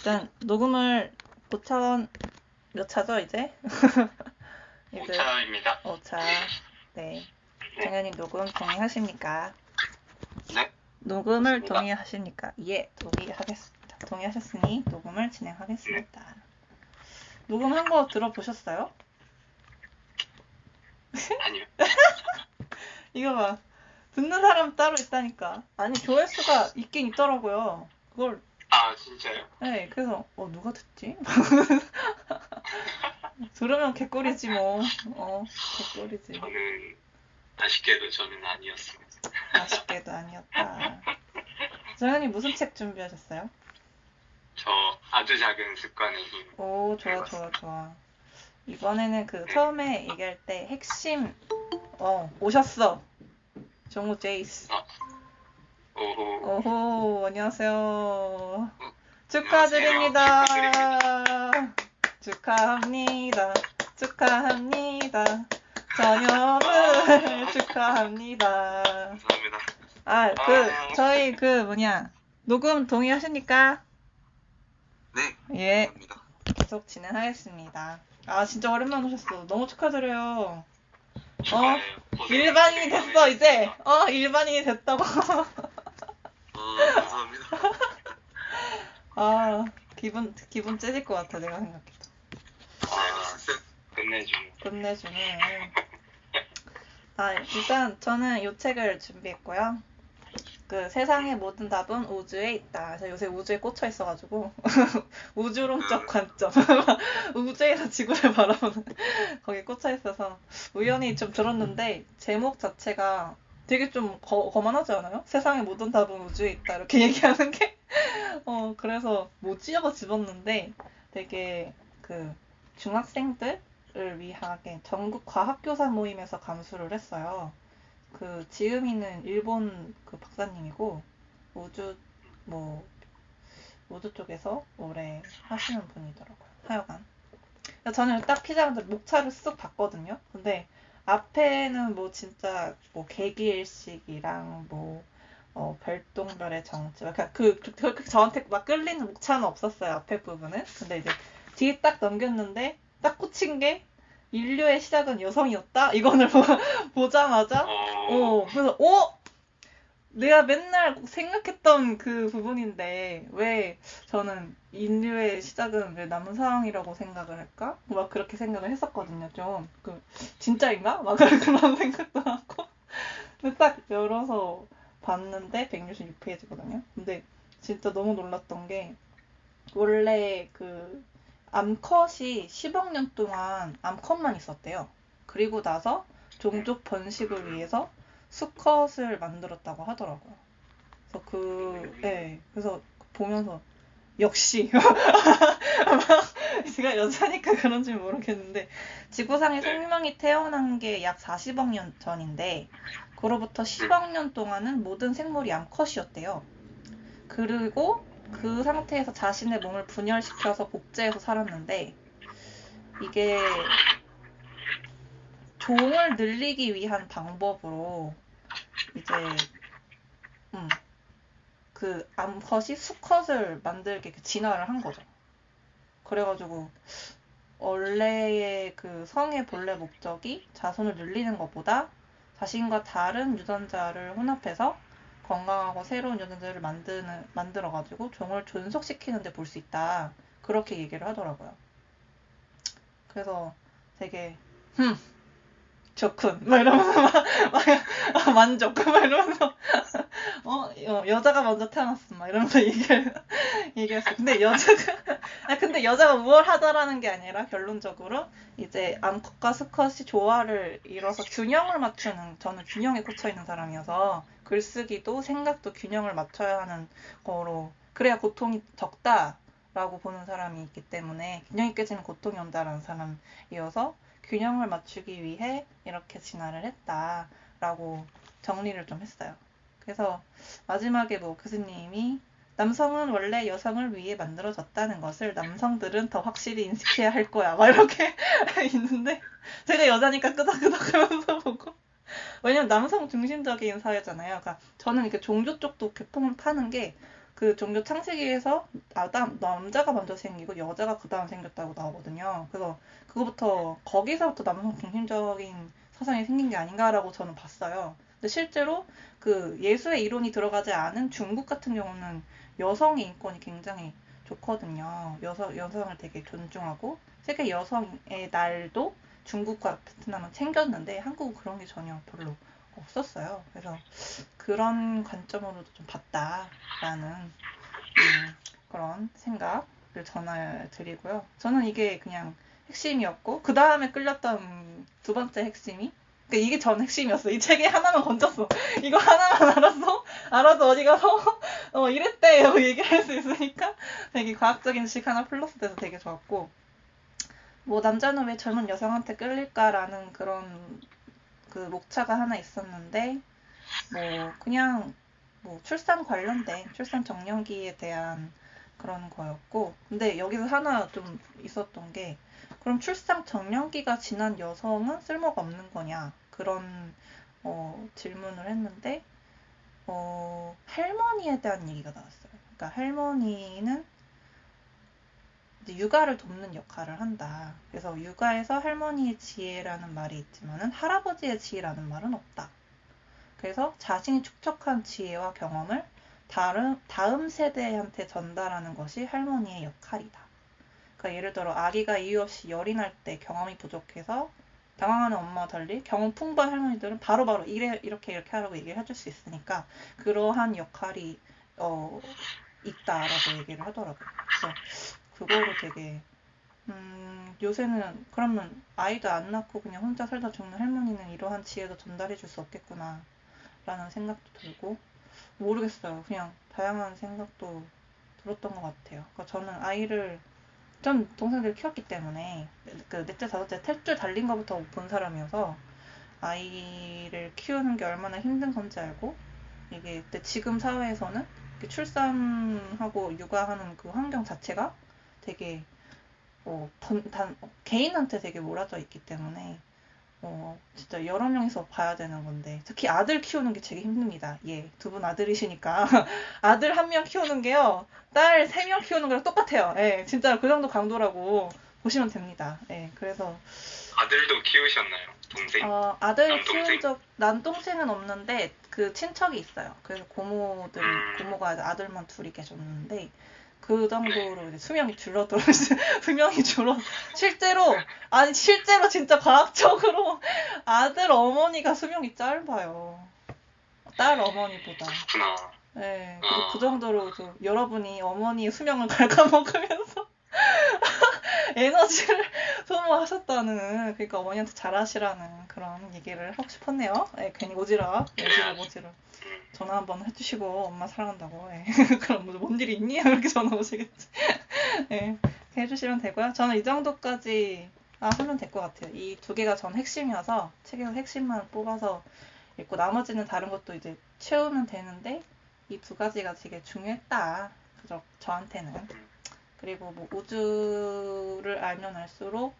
일단 녹음을 5차 몇 차죠 이제? 이제 5차입니다. 5차. 네. 정현님 녹음 동의하십니까? 네. 녹음을 좋습니다. 동의하십니까? 예, 동의하겠습니다. 동의하셨으니 녹음을 진행하겠습니다. 녹음한 거 들어보셨어요? 아니요. 이거 봐. 듣는 사람 따로 있다니까. 아니, 조회수가 있긴 있더라고요. 그걸, 아, 진짜요? 네, 그래서, 누가 듣지? 들으면 개꿀이지, 뭐. 개꿀이지. 아쉽게도 저는 아니었습니다. 아쉽게도 아니었다. 정현님 무슨 책 준비하셨어요? 저 아주 작은 습관의 힘. 오, 좋아, 좋아, 좋아. 이번에는 처음에 얘기할 때 핵심, 오셨어. 정우 제이스. 오호. 오호, 안녕하세요. 안녕하세요. 축하드립니다. 축하합니다. 축하합니다. 전염을 축하합니다. 감사합니다. 저희 녹음 동의하십니까? 네. 예, 감사합니다. 계속 진행하겠습니다. 아, 진짜 오랜만에 오셨어. 너무 축하드려요. 축하해요. 일반인이 됐어, 이제. 일반인이 됐다고. 감사합니다. 아, 기분 째질 것 같아, 내가 생각해도. 끝내주네. 일단 저는 이 책을 준비했고요. 세상의 모든 답은 우주에 있다. 제가 요새 우주에 꽂혀 있어가지고 우주론적 관점 우주에서 지구를 바라보는 거기에 꽂혀 있어서 우연히 좀 들었는데 제목 자체가 되게 좀 거만하지 않아요? 세상의 모든 답은 우주에 있다 이렇게 얘기하는 게 그래서 뭐지 하고 집었는데 되게 중학생들을 위하게 전국 과학교사 모임에서 감수를 했어요. 지음이는 일본 박사님이고 우주 쪽에서 오래 하시는 분이더라고요. 하여간 저는 딱 피자한테 목차를 쓱 봤거든요. 근데 앞에는 진짜 개기일식이랑 별똥별의 정치 저한테 막 끌리는 목차는 없었어요. 앞에 부분은. 근데 이제 뒤에 딱 넘겼는데 딱 꽂힌 게 인류의 시작은 여성이었다? 이거를 보자마자 그래서 내가 맨날 생각했던 그 부분인데 왜 저는 인류의 시작은 왜 남성이라고 생각을 할까? 막 그렇게 생각을 했었거든요. 좀 진짜인가? 막 그런 생각도 하고 근데 딱 열어서 봤는데 166페이지거든요. 근데 진짜 너무 놀랐던 게 원래 암컷이 10억 년 동안 암컷만 있었대요. 그리고 나서 종족 번식을 위해서 수컷을 만들었다고 하더라고요. 그래서 보면서 역시 제가 여자니까 그런지 모르겠는데 지구상에 생명이 태어난 게 약 40억 년 전인데 그로부터 10억 년 동안은 모든 생물이 암컷이었대요. 그리고 그 상태에서 자신의 몸을 분열시켜서 복제해서 살았는데 이게 종을 늘리기 위한 방법으로 이제 암컷이 수컷을 만들게 진화를 한 거죠. 그래가지고 원래의 성의 본래 목적이 자손을 늘리는 것보다 자신과 다른 유전자를 혼합해서 건강하고 새로운 유전자를 만들어가지고 종을 존속시키는 데 볼 수 있다. 그렇게 얘기를 하더라고요. 그래서 되게 좋군 막 이러면서 만족 막 이러면서 여자가 먼저 태어났어 막 이러면서 얘기했어. 근데 여자가 우월하다라는 게 아니라 결론적으로 이제 암컷과 수컷이 조화를 이뤄서 균형을 맞추는, 저는 균형에 꽂혀 있는 사람이어서 글쓰기도 생각도 균형을 맞춰야 하는 거로, 그래야 고통이 적다라고 보는 사람이 있기 때문에 균형이 깨지면 고통이 온다라는 사람이어서 균형을 맞추기 위해 이렇게 진화를 했다라고 정리를 좀 했어요. 그래서 마지막에 교수님이 남성은 원래 여성을 위해 만들어졌다는 것을 남성들은 더 확실히 인식해야 할 거야 막 이렇게 있는데 제가 여자니까 끄덕끄덕 하면서 보고, 왜냐면 남성 중심적인 사회잖아요. 그러니까 저는 이렇게 종교 쪽도 개품을 파는 게 그 종교 창세기에서 남자가 먼저 생기고 여자가 그 다음 생겼다고 나오거든요. 그래서 거기서부터 남성 중심적인 사상이 생긴 게 아닌가라고 저는 봤어요. 근데 실제로 그 예수의 이론이 들어가지 않은 중국 같은 경우는 여성의 인권이 굉장히 좋거든요. 여성을 되게 존중하고 세계 여성의 날도 중국과 베트남은 챙겼는데 한국은 그런 게 전혀 별로 없었어요. 그래서 그런 관점으로도 좀 봤다라는 그런 생각을 전해드리고요. 저는 이게 그냥 핵심이었고 그 다음에 끌렸던 두 번째 핵심이 그러니까 이게 전 핵심이었어. 이 책에 하나만 건졌어. 이거 하나만 알아서 어디 가서 이랬대 라고 얘기할 수 있으니까 되게 과학적인 지식 하나 플러스 돼서 되게 좋았고 뭐 남자는 왜 젊은 여성한테 끌릴까라는 그런 그 목차가 하나 있었는데 뭐 그냥 뭐 출산 관련된 출산 정년기에 대한 그런 거였고 근데 여기서 하나 좀 있었던 게 그럼 출산 정년기가 지난 여성은 쓸모가 없는 거냐 그런 질문을 했는데 할머니에 대한 얘기가 나왔어요. 그러니까 할머니는 이제 육아를 돕는 역할을 한다. 그래서 육아에서 할머니의 지혜라는 말이 있지만은 할아버지의 지혜라는 말은 없다. 그래서 자신이 축적한 지혜와 경험을 다음 세대한테 전달하는 것이 할머니의 역할이다. 그러니까 예를 들어 아기가 이유 없이 열이 날 때 경험이 부족해서 당황하는 엄마와 달리 경험 풍부한 할머니들은 바로바로 이렇게 하라고 얘기를 해줄 수 있으니까 그러한 역할이 있다라고 얘기를 하더라고요. 그래서 그거로 되게 요새는 그러면 아이도 안 낳고 그냥 혼자 살다 죽는 할머니는 이러한 지혜도 전달해 줄 수 없겠구나 라는 생각도 들고 모르겠어요. 그냥 다양한 생각도 들었던 것 같아요. 그러니까 전 동생들 키웠기 때문에 그 넷째 다섯째 탯줄 달린 거부터 본 사람이어서 아이를 키우는 게 얼마나 힘든 건지 알고 이게 근데 지금 사회에서는 출산하고 육아하는 그 환경 자체가 되게 개인한테 되게 몰아져 있기 때문에 진짜 여러 명이서 봐야 되는 건데 특히 아들 키우는 게 되게 힘듭니다. 예, 두 분 아들이시니까 아들 한 명 키우는 게요 딸 3명 키우는 거랑 똑같아요. 예, 진짜 그 정도 강도라고 보시면 됩니다. 예, 그래서 아들도 키우셨나요? 동생? 아들 키운 남동생? 남동생은 없는데 그 친척이 있어요. 그래서 고모가 아들만 둘이 계셨는데 그 정도로 이제 수명이 실제로 진짜 과학적으로 아들 어머니가 수명이 짧아요. 딸 어머니보다. 그렇구나. 네, 그 정도로 여러분이 어머니의 수명을 갉아먹으면서 에너지를 소모하셨다는 그러니까 어머니한테 잘하시라는 그런 얘기를 하고 싶었네요. 네, 괜히 오지랖 전화 한번 해주시고 엄마 사랑한다고. 네. 그럼 뭔 일이 있니? 이렇게 전화 오시겠지. 네, 이렇게 해주시면 되고요. 저는 이 정도까지 하면 될 것 같아요. 이 두 개가 전 핵심이어서 책에서 핵심만 뽑아서 읽고 나머지는 다른 것도 이제 채우면 되는데 이 두 가지가 되게 중요했다. 그죠? 저한테는. 그리고 뭐 우주를 알면 알수록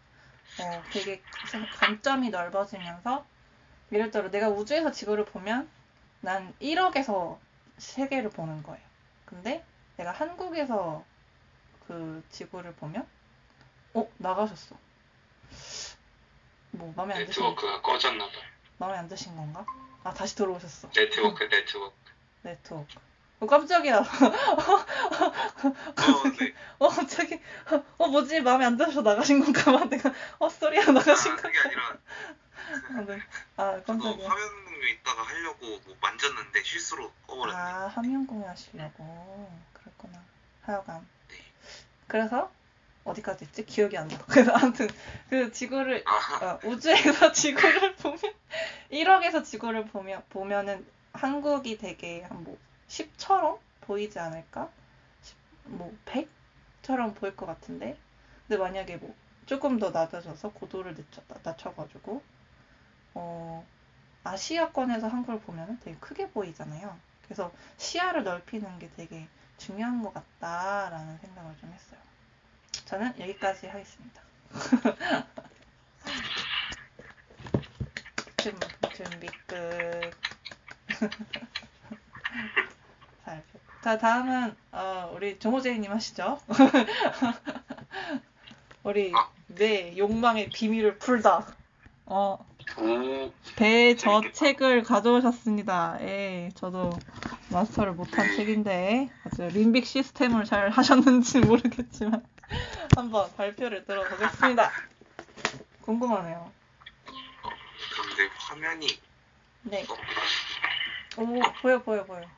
되게 관점이 넓어지면서 예를 들어 내가 우주에서 지구를 보면 난 1억에서 세계를 보는 거예요. 근데 내가 한국에서 그 지구를 보면 나가셨어. 뭐 마음에 안 드신 네트워크가 꺼졌나 봐요. 마음에 안 드신 건가? 다시 들어오셨어. 네트워크. 깜짝이야. 네. 갑자기 뭐지? 마음에 안 들어서 나가신 건가 봐. 내가 쏘리야 나가신 건가? 그게 아니라 네. 저도 깜짝이야. 화면 공유 있다가 하려고 뭐 만졌는데 실수로 꺼버렸네. 화면 공유하시려고. 그랬구나. 하여간. 네. 그래서 어디까지 했지? 기억이 안 나. 그래서 아무튼 그 지구를 우주에서 지구를 보면 1억에서 지구를 보면은 한국이 되게 한 뭐 10처럼 보이지 않을까? 뭐 100처럼 보일 것 같은데. 근데 만약에 뭐 조금 더 낮아져서 고도를 낮춰가지고 아시아권에서 한국을 보면은 되게 크게 보이잖아요. 그래서 시야를 넓히는 게 되게 중요한 것 같다라는 생각을 좀 했어요. 저는 여기까지 하겠습니다. 준비 끝. 살펴. 자, 다음은 우리 정호재님 하시죠. 우리 내 욕망의 비밀을 풀다. 오, 저 재밌겠다. 책을 가져오셨습니다. 예, 저도 마스터를 못한 네. 책인데 아주 림빅 시스템을 잘 하셨는지 모르겠지만 한번 발표를 들어보겠습니다. 궁금하네요. 근데 화면이 네. 어, 오, 보여.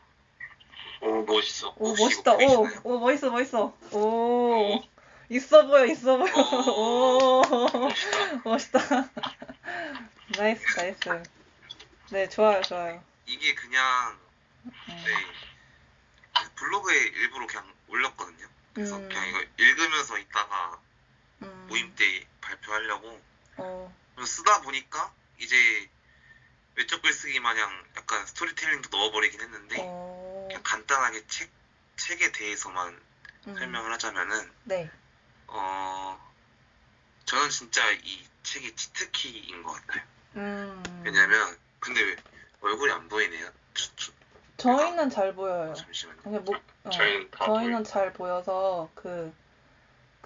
오, 멋있어. 오, 혹시 멋있다. 이거 오, 보이시나요? 오, 멋있어. 오, 있어 보여. 오, 멋있다. 나이스. 네, 좋아요. 이게 그냥 음, 블로그에 일부러 그냥 올렸거든요. 그래서 음. 그냥 이거 읽으면서 있다가 모임 때 발표하려고 그래서 쓰다 보니까 이제 외적 글쓰기 마냥 약간 스토리텔링도 넣어버리긴 했는데 그냥 간단하게 책에 대해서만 설명을 하자면은 네. 저는 진짜 이 책이 치트키인 것 같아요. 음. 왜냐면 근데 왜 얼굴이 안 보이네요? 저희는 잘 보여요. 잠시만요. 그냥 저희는 다 저희는 잘 보여서 그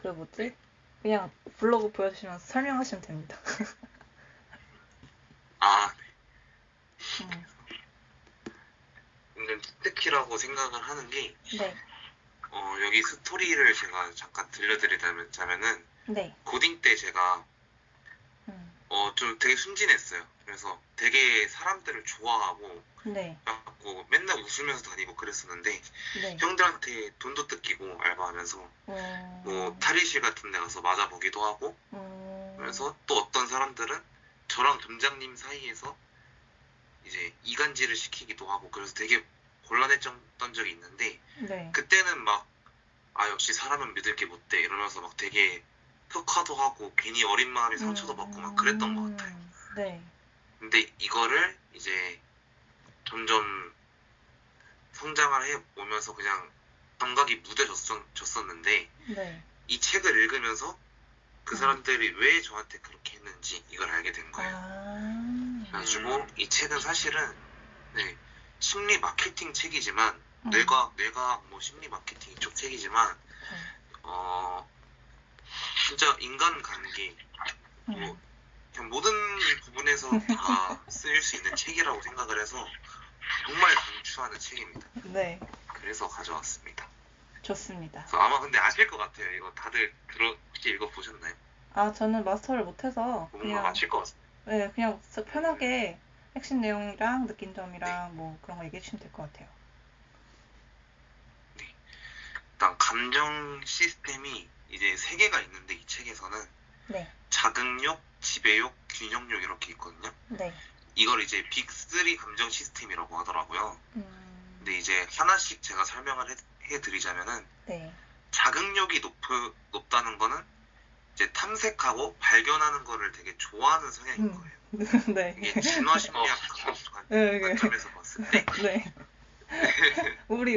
뭐지? 그냥 블로그 보여주시면서 설명하시면 됩니다. 아, 음. 근데 치트키라고 생각을 하는 게 네. 여기 스토리를 제가 잠깐 들려드리자면은 네. 고딩 때 제가 좀 되게 순진했어요. 그래서 되게 사람들을 좋아하고 네. 갖고 맨날 웃으면서 다니고 그랬었는데 네. 형들한테 돈도 뜯기고 알바하면서 뭐 탈의실 같은 데 가서 맞아보기도 하고 그래서 또 어떤 사람들은 저랑 점장님 사이에서 이제 이간질을 시키기도 하고 그래서 되게 곤란했던 적이 있는데 네. 그때는 막 역시 사람은 믿을 게 못 돼 이러면서 막 되게 흑화도 하고 괜히 어린 마음에 상처도 받고 막 그랬던 것 같아요. 네. 근데 이거를 이제 점점 성장을 해오면서 그냥 감각이 무뎌졌었는데 네. 이 책을 읽으면서 그 사람들이 왜 저한테 그렇게 했는지 이걸 알게 된 거예요. 그래가지고 이 책은 사실은 심리 마케팅 책이지만 뇌과학 뭐 심리 마케팅 이쪽 책이지만 진짜 인간관계 뭐 그냥 모든 부분에서 다 쓰일 수 있는 책이라고 생각을 해서 정말 강추하는 책입니다. 네. 그래서 가져왔습니다. 좋습니다. 그래서 아마 근데 아실 것 같아요. 이거 다들 혹시 읽어보셨나요? 저는 마스터를 못해서 뭔가 맞힐 것 같습니다. 네, 그냥 편하게 핵심 내용이랑 느낀 점이랑 뭐 그런 거 얘기해 주시면 될 것 같아요. 네. 일단 감정 시스템이 이제 3개가 있는데 이 책에서는 네. 자극욕, 지배욕, 균형욕 이렇게 있거든요. 네. 이걸 이제 빅3 감정 시스템이라고 하더라고요. 근데 이제 하나씩 제가 설명을 해드리자면은 네. 자극욕이 높다는 거는 이제 탐색하고 발견하는 거를 되게 좋아하는 성향인 거예요. 네. 이게 진화 심리학 관점에서 봤을 때 네. 우리.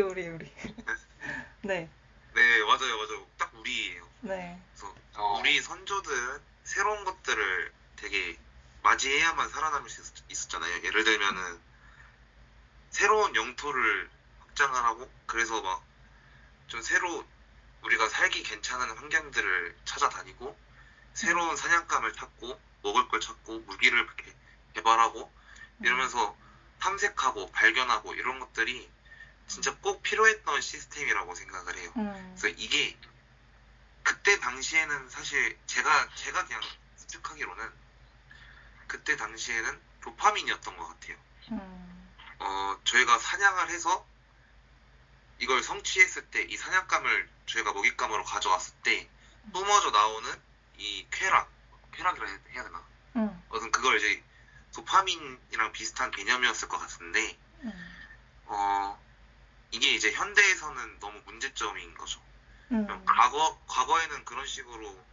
네. 네, 맞아요. 딱 우리예요. 네. 그래서 우리 선조들은 새로운 것들을 되게 맞이해야만 살아남을 수 있었잖아요. 예를 들면은 새로운 영토를 확장을 하고 그래서 막 좀 우리가 살기 괜찮은 환경들을 찾아다니고 새로운 사냥감을 찾고 먹을 걸 찾고 무기를 개발하고 이러면서 탐색하고 발견하고 이런 것들이 진짜 꼭 필요했던 시스템이라고 생각을 해요. 그래서 이게 그때 당시에는 사실 제가 그냥 추측하기로는 그때 당시에는 도파민이었던 것 같아요. 저희가 사냥을 해서 이걸 성취했을 때 이 사냥감을 저희가 먹잇감으로 가져왔을 때 뿜어져 나오는 이 쾌락이라 해야 되나? 어떤 그걸 이제 도파민이랑 비슷한 개념이었을 것 같은데 이게 이제 현대에서는 너무 문제점인 거죠. 과거에는 그런 식으로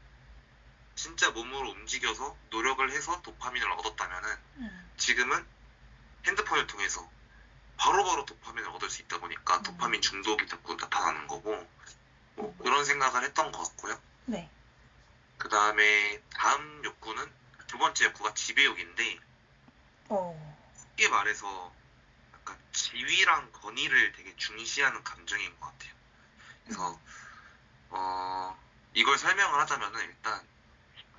진짜 몸으로 움직여서 노력을 해서 도파민을 얻었다면은 지금은 핸드폰을 통해서 바로바로 도파민을 얻을 수 있다 보니까 도파민 중독이 자꾸 나타나는 거고 뭐 그런 생각을 했던 것 같고요. 네. 그 다음에 다음 욕구는 두 번째 욕구가 지배욕인데 쉽게 말해서 약간 지위랑 권위를 되게 중시하는 감정인 것 같아요. 그래서 이걸 설명을 하자면은 일단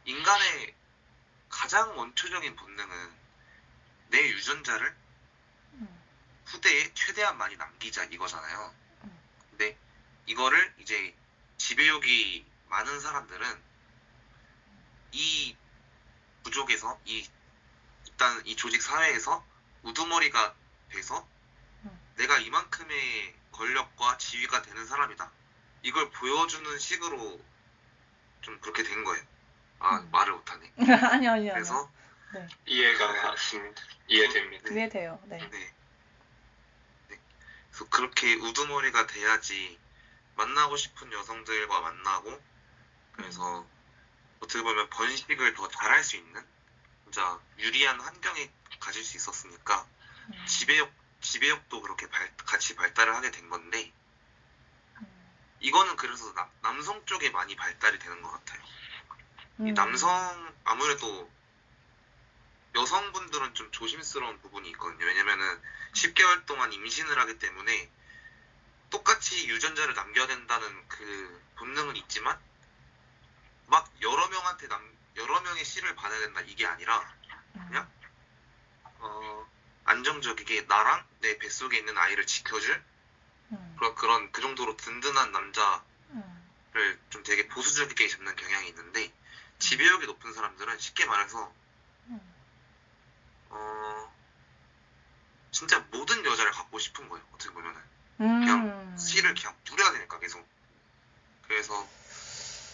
인간의 가장 원초적인 본능은 내 유전자를 음, 후대에 최대한 많이 남기자 이거잖아요. 음, 근데 이거를 이제 지배욕이 많은 사람들은 이 부족에서 일단 이 조직 사회에서 우두머리가 돼서 음, 내가 이만큼의 권력과 지위가 되는 사람이다. 이걸 보여주는 식으로 좀 그렇게 된 거예요. 말을 못하네. 아니요. 그래서 네, 이해가 갔습니다. 이해됩니다. 그해돼요. 네. 네. 그래서 그렇게 우두머리가 돼야지 만나고 싶은 여성들과 만나고 그래서 어떻게 보면 번식을 더 잘할 수 있는 진짜 유리한 환경에 가질 수 있었으니까 음, 지배욕도 그렇게 같이 발달을 하게 된 건데 음, 이거는 그래서 남성 쪽에 많이 발달이 되는 것 같아요. 이 남성 아무래도 여성분들은 좀 조심스러운 부분이 있거든요. 왜냐면은 10개월 동안 임신을 하기 때문에 똑같이 유전자를 남겨야 된다는 그 본능은 있지만 막 여러 명의 씨를 받아야 된다 이게 아니라 그냥 안정적이게 나랑 내 뱃속에 있는 아이를 지켜줄 그런 그 정도로 든든한 남자를 좀 되게 보수적이게 잡는 경향이 있는데 지배욕이 높은 사람들은 쉽게 말해서 진짜 모든 여자를 갖고 싶은 거예요. 어떻게 보면은 그냥 씨를 그냥 누려야 되니까 계속. 그래서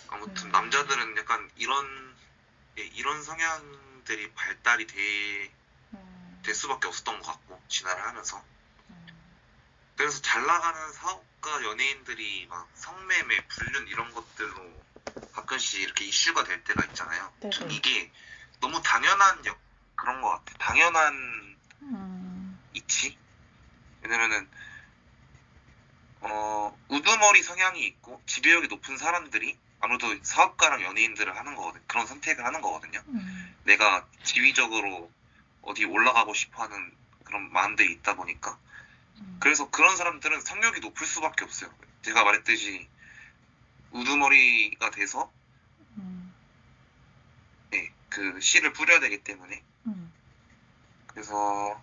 아무튼 남자들은 약간 이런 성향들이 발달이 될 수밖에 없었던 것 같고 진화를 하면서. 그래서 잘 나가는 사업가 연예인들이 막 성매매, 불륜 이런 것들로 가끔씩 이렇게 이슈가 될 때가 있잖아요. 전 이게 너무 당연한 그런 것 같아요. 당연한 이치? 왜냐면은 우두머리 성향이 있고 지배욕이 높은 사람들이 아무래도 사업가랑 연예인들을 하는 거거든요. 그런 선택을 하는 거거든요. 내가 지위적으로 어디 올라가고 싶어하는 그런 마음들이 있다 보니까 그래서 그런 사람들은 성욕이 높을 수밖에 없어요. 제가 말했듯이 우두머리가 돼서 네, 그 씨를 뿌려야 되기 때문에 그래서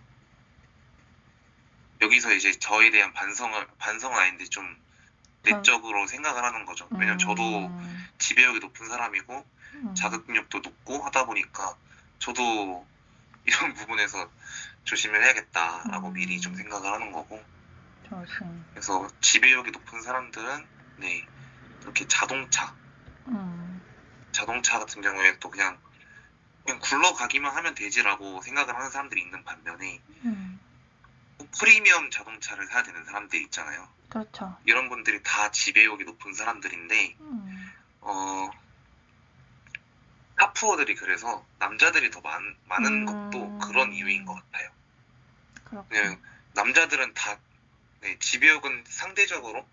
여기서 이제 저에 대한 반성은 아닌데 좀 내적으로 생각을 하는 거죠. 왜냐면 저도 지배욕이 높은 사람이고 자극력도 높고 하다 보니까 저도 이런 부분에서 조심을 해야겠다라고 미리 좀 생각을 하는 거고. 그래서 지배욕이 높은 사람들은 네 이렇게 자동차 같은 경우에 또 그냥 굴러가기만 하면 되지라고 생각을 하는 사람들이 있는 반면에 프리미엄 자동차를 사야 되는 사람들이 있잖아요. 그렇죠. 이런 분들이 다 지배욕이 높은 사람들인데 탑푸어들이 그래서 남자들이 더 많은 것도 그런 이유인 것 같아요. 그냥 남자들은 다 네, 지배욕은 상대적으로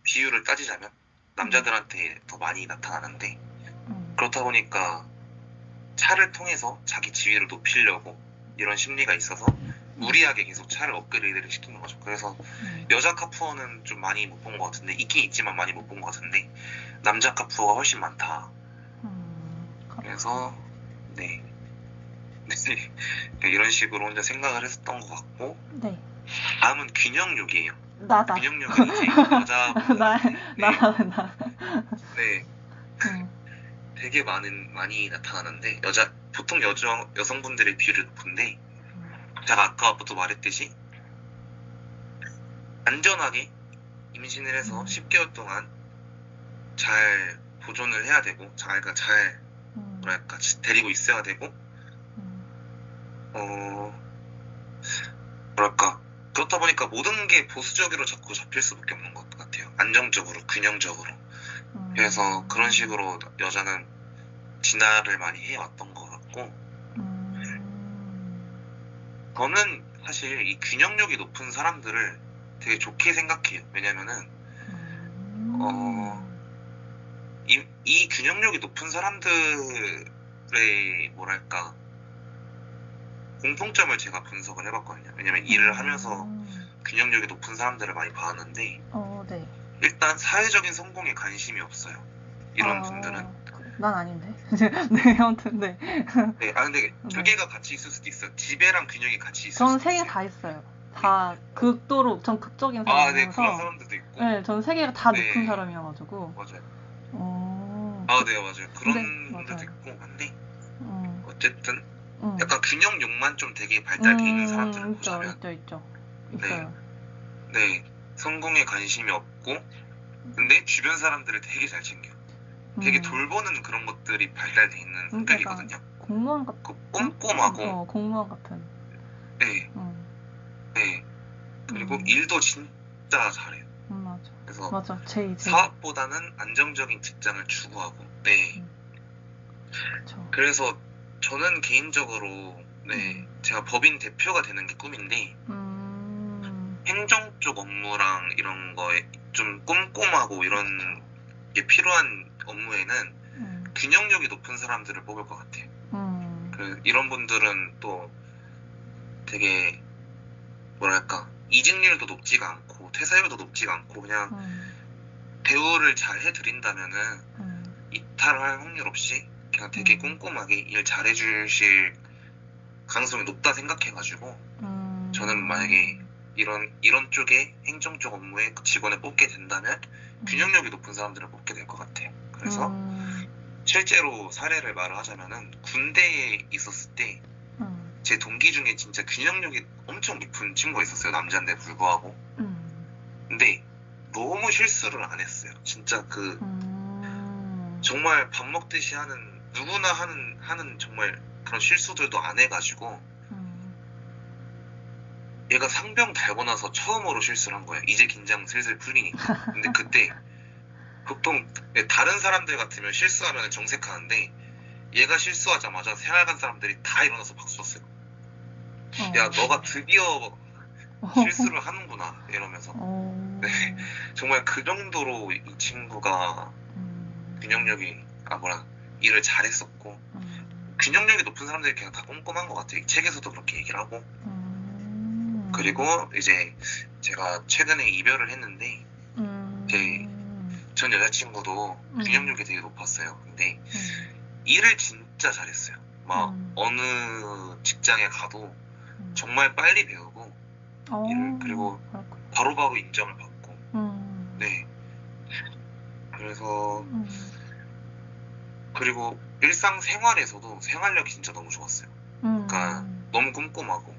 비율을 따지자면 남자들한테 더 많이 나타나는데 그렇다 보니까 차를 통해서 자기 지위를 높이려고 이런 심리가 있어서 무리하게 계속 차를 업그레이드를 시키는 거죠. 그래서 여자 카푸어는 좀 많이 못 본 것 같은데 있긴 있지만 많이 못 본 것 같은데 남자 카푸어가 훨씬 많다. 그래서 네 이런 식으로 혼자 생각을 했었던 것 같고 다음은 균형욕이에요. 나다. 균형욕은 이제 여자분들한테 네 되게 많이 나타나는데 보통 여성분들의 비율이 높은데 제가 아까부터 말했듯이 안전하게 임신을 해서 10개월 동안 잘 보존을 해야 되고 잘 뭐랄까 데리고 있어야 되고 뭐랄까 그렇다 보니까 모든 게 보수적으로 자꾸 잡힐 수밖에 없는 것 같아요. 안정적으로 균형적으로. 그래서 그런 식으로 여자는 진화를 많이 해왔던 것 같고 저는 사실 이 균형력이 높은 사람들을 되게 좋게 생각해요. 왜냐면은 이 균형력이 높은 사람들의 뭐랄까 공통점을 제가 분석을 해봤거든요. 왜냐면 일을 하면서 균형력이 높은 사람들을 많이 봤는데 네. 일단 사회적인 성공에 관심이 없어요. 이런 분들은. 난 아닌데. 네, 아무튼 네. 네, 근데 두 네. 개가 같이 있을 수도 있어요. 지배랑 균형이 같이 있을 전 수도 세 개 있어요. 다 있어요. 다 극도로 전 극적인 네, 사람이어서. 그런 사람들도 있고. 네, 전 세 개가 다 네. 높은 사람이어가지고. 맞아요. 네, 맞아요. 그런 네, 분들도 맞아요. 있고 한데 어쨌든 약간 균형욕만 좀 되게 발달돼 있는 사람들을 보자면 있죠. 네. 있어요. 네, 성공에 관심이 없고 근데 주변 사람들을 되게 잘 챙겨. 되게 돌보는 그런 것들이 발달돼 있는 성격이거든요. 공무원 같은. 꼼꼼하고. 공무원 같은. 네. 네. 그리고 일도 진짜 잘해요. 맞아. 그래서 맞아. 제이. 사업보다는 안정적인 직장을 추구하고. 네. 그쵸. 그래서 저는 개인적으로 제가 법인 대표가 되는 게 꿈인데 행정 쪽 업무랑 이런 거에 좀 꼼꼼하고 이런 게 필요한 업무에는 균형력이 높은 사람들을 뽑을 것 같아요. 이런 분들은 또 되게 뭐랄까 이직률도 높지가 않고 퇴사율도 높지가 않고 그냥 대우를 잘 해드린다면은 이탈할 확률 없이 그냥 되게 꼼꼼하게 일 잘해주실 가능성이 높다 생각해가지고 저는 만약에 이런 쪽에 행정 쪽 업무에 직원을 뽑게 된다면 균형력이 높은 사람들을 뽑게 될 것 같아요. 그래서 실제로 사례를 말을 하자면은 군대에 있었을 때 제 동기 중에 진짜 균형력이 엄청 높은 친구가 있었어요. 남자인데 불구하고. 근데 너무 실수를 안 했어요. 진짜 정말 밥 먹듯이 하는 누구나 하는 정말 그런 실수들도 안 해가지고 얘가 상병 달고 나서 처음으로 실수를 한 거예요. 이제 긴장 슬슬 풀리니까. 근데 그때 보통 다른 사람들 같으면 실수하면 정색하는데 얘가 실수하자마자 생활관 사람들이 다 일어나서 박수 쳤어요. 야, 너가 드디어 실수를 하는구나 이러면서. 네, 정말 그 정도로 이 친구가 균형력이 일을 잘했었고 균형력이 높은 사람들이 그냥 다 꼼꼼한 것 같아요. 책에서도 그렇게 얘기를 하고. 그리고 이제 제가 최근에 이별을 했는데 제 전 여자친구도 균형력이 되게 높았어요. 근데 일을 진짜 잘했어요. 막 어느 직장에 가도 정말 빨리 배우고 일을 그리고 바로바로 인정을 받고 네. 그래서 그리고 일상생활에서도 생활력이 진짜 너무 좋았어요. 그러니까 너무 꼼꼼하고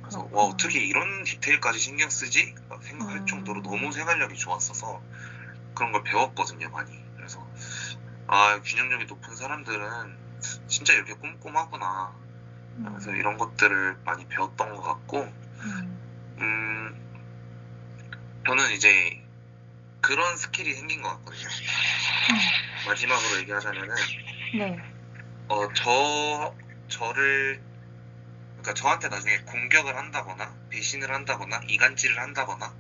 그래서 와 어떻게 이런 디테일까지 신경 쓰지? 생각할 정도로 너무 생활력이 좋았어서 그런 걸 배웠거든요 많이. 그래서 균형력이 높은 사람들은 진짜 이렇게 꼼꼼하구나. 그래서 이런 것들을 많이 배웠던 것 같고 저는 이제 그런 스킬이 생긴 것 같거든요. 마지막으로 얘기하자면은 그러니까 저한테 나중에 공격을 한다거나 배신을 한다거나 이간질을 한다거나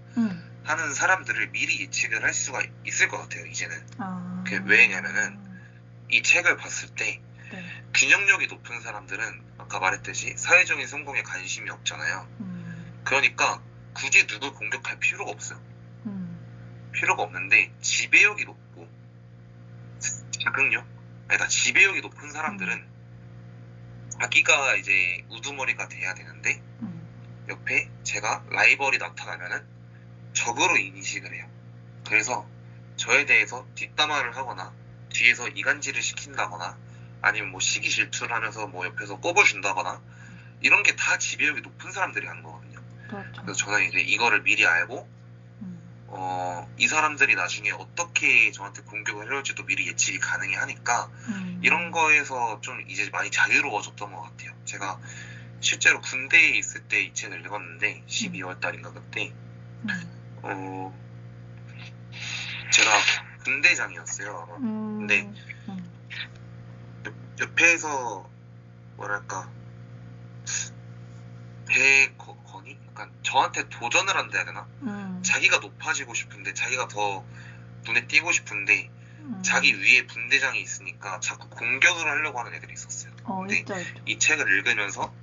하는 사람들을 미리 예측을 할 수가 있을 것 같아요 이제는. 그게 왜냐면은 이 책을 봤을 때 균형력이 높은 사람들은 아까 말했듯이 사회적인 성공에 관심이 없잖아요. 그러니까 굳이 누굴 공격할 필요가 없어요. 필요가 없는데 지배욕이 높고 지배욕이 높은 사람들은 자기가 이제 우두머리가 돼야 되는데 옆에 제가 라이벌이 나타나면은 적으로 인식을 해요. 그래서 저에 대해서 뒷담화를 하거나 뒤에서 이간질을 시킨다거나 아니면 뭐 시기 질투를 하면서 뭐 옆에서 꼽을 준다거나 이런 게 다 지배욕이 높은 사람들이 하는 거거든요. 그렇죠. 그래서 저는 이제 이거를 미리 알고 이 사람들이 나중에 어떻게 저한테 공격을 해올지도 미리 예측이 가능해 하니까 이런 거에서 좀 이제 많이 자유로워졌던 것 같아요. 제가 실제로 군대에 있을 때 이 책을 읽었는데 12월 달인가 그때 제가 군대장이었어요. 근데 옆에서 뭐랄까 대건이 약간 저한테 도전을 한다 해야 되나? 자기가 높아지고 싶은데 자기가 더 눈에 띄고 싶은데 자기 위에 분대장이 있으니까 자꾸 공격을 하려고 하는 애들이 있었어요. 근데 있죠. 이 책을 읽으면서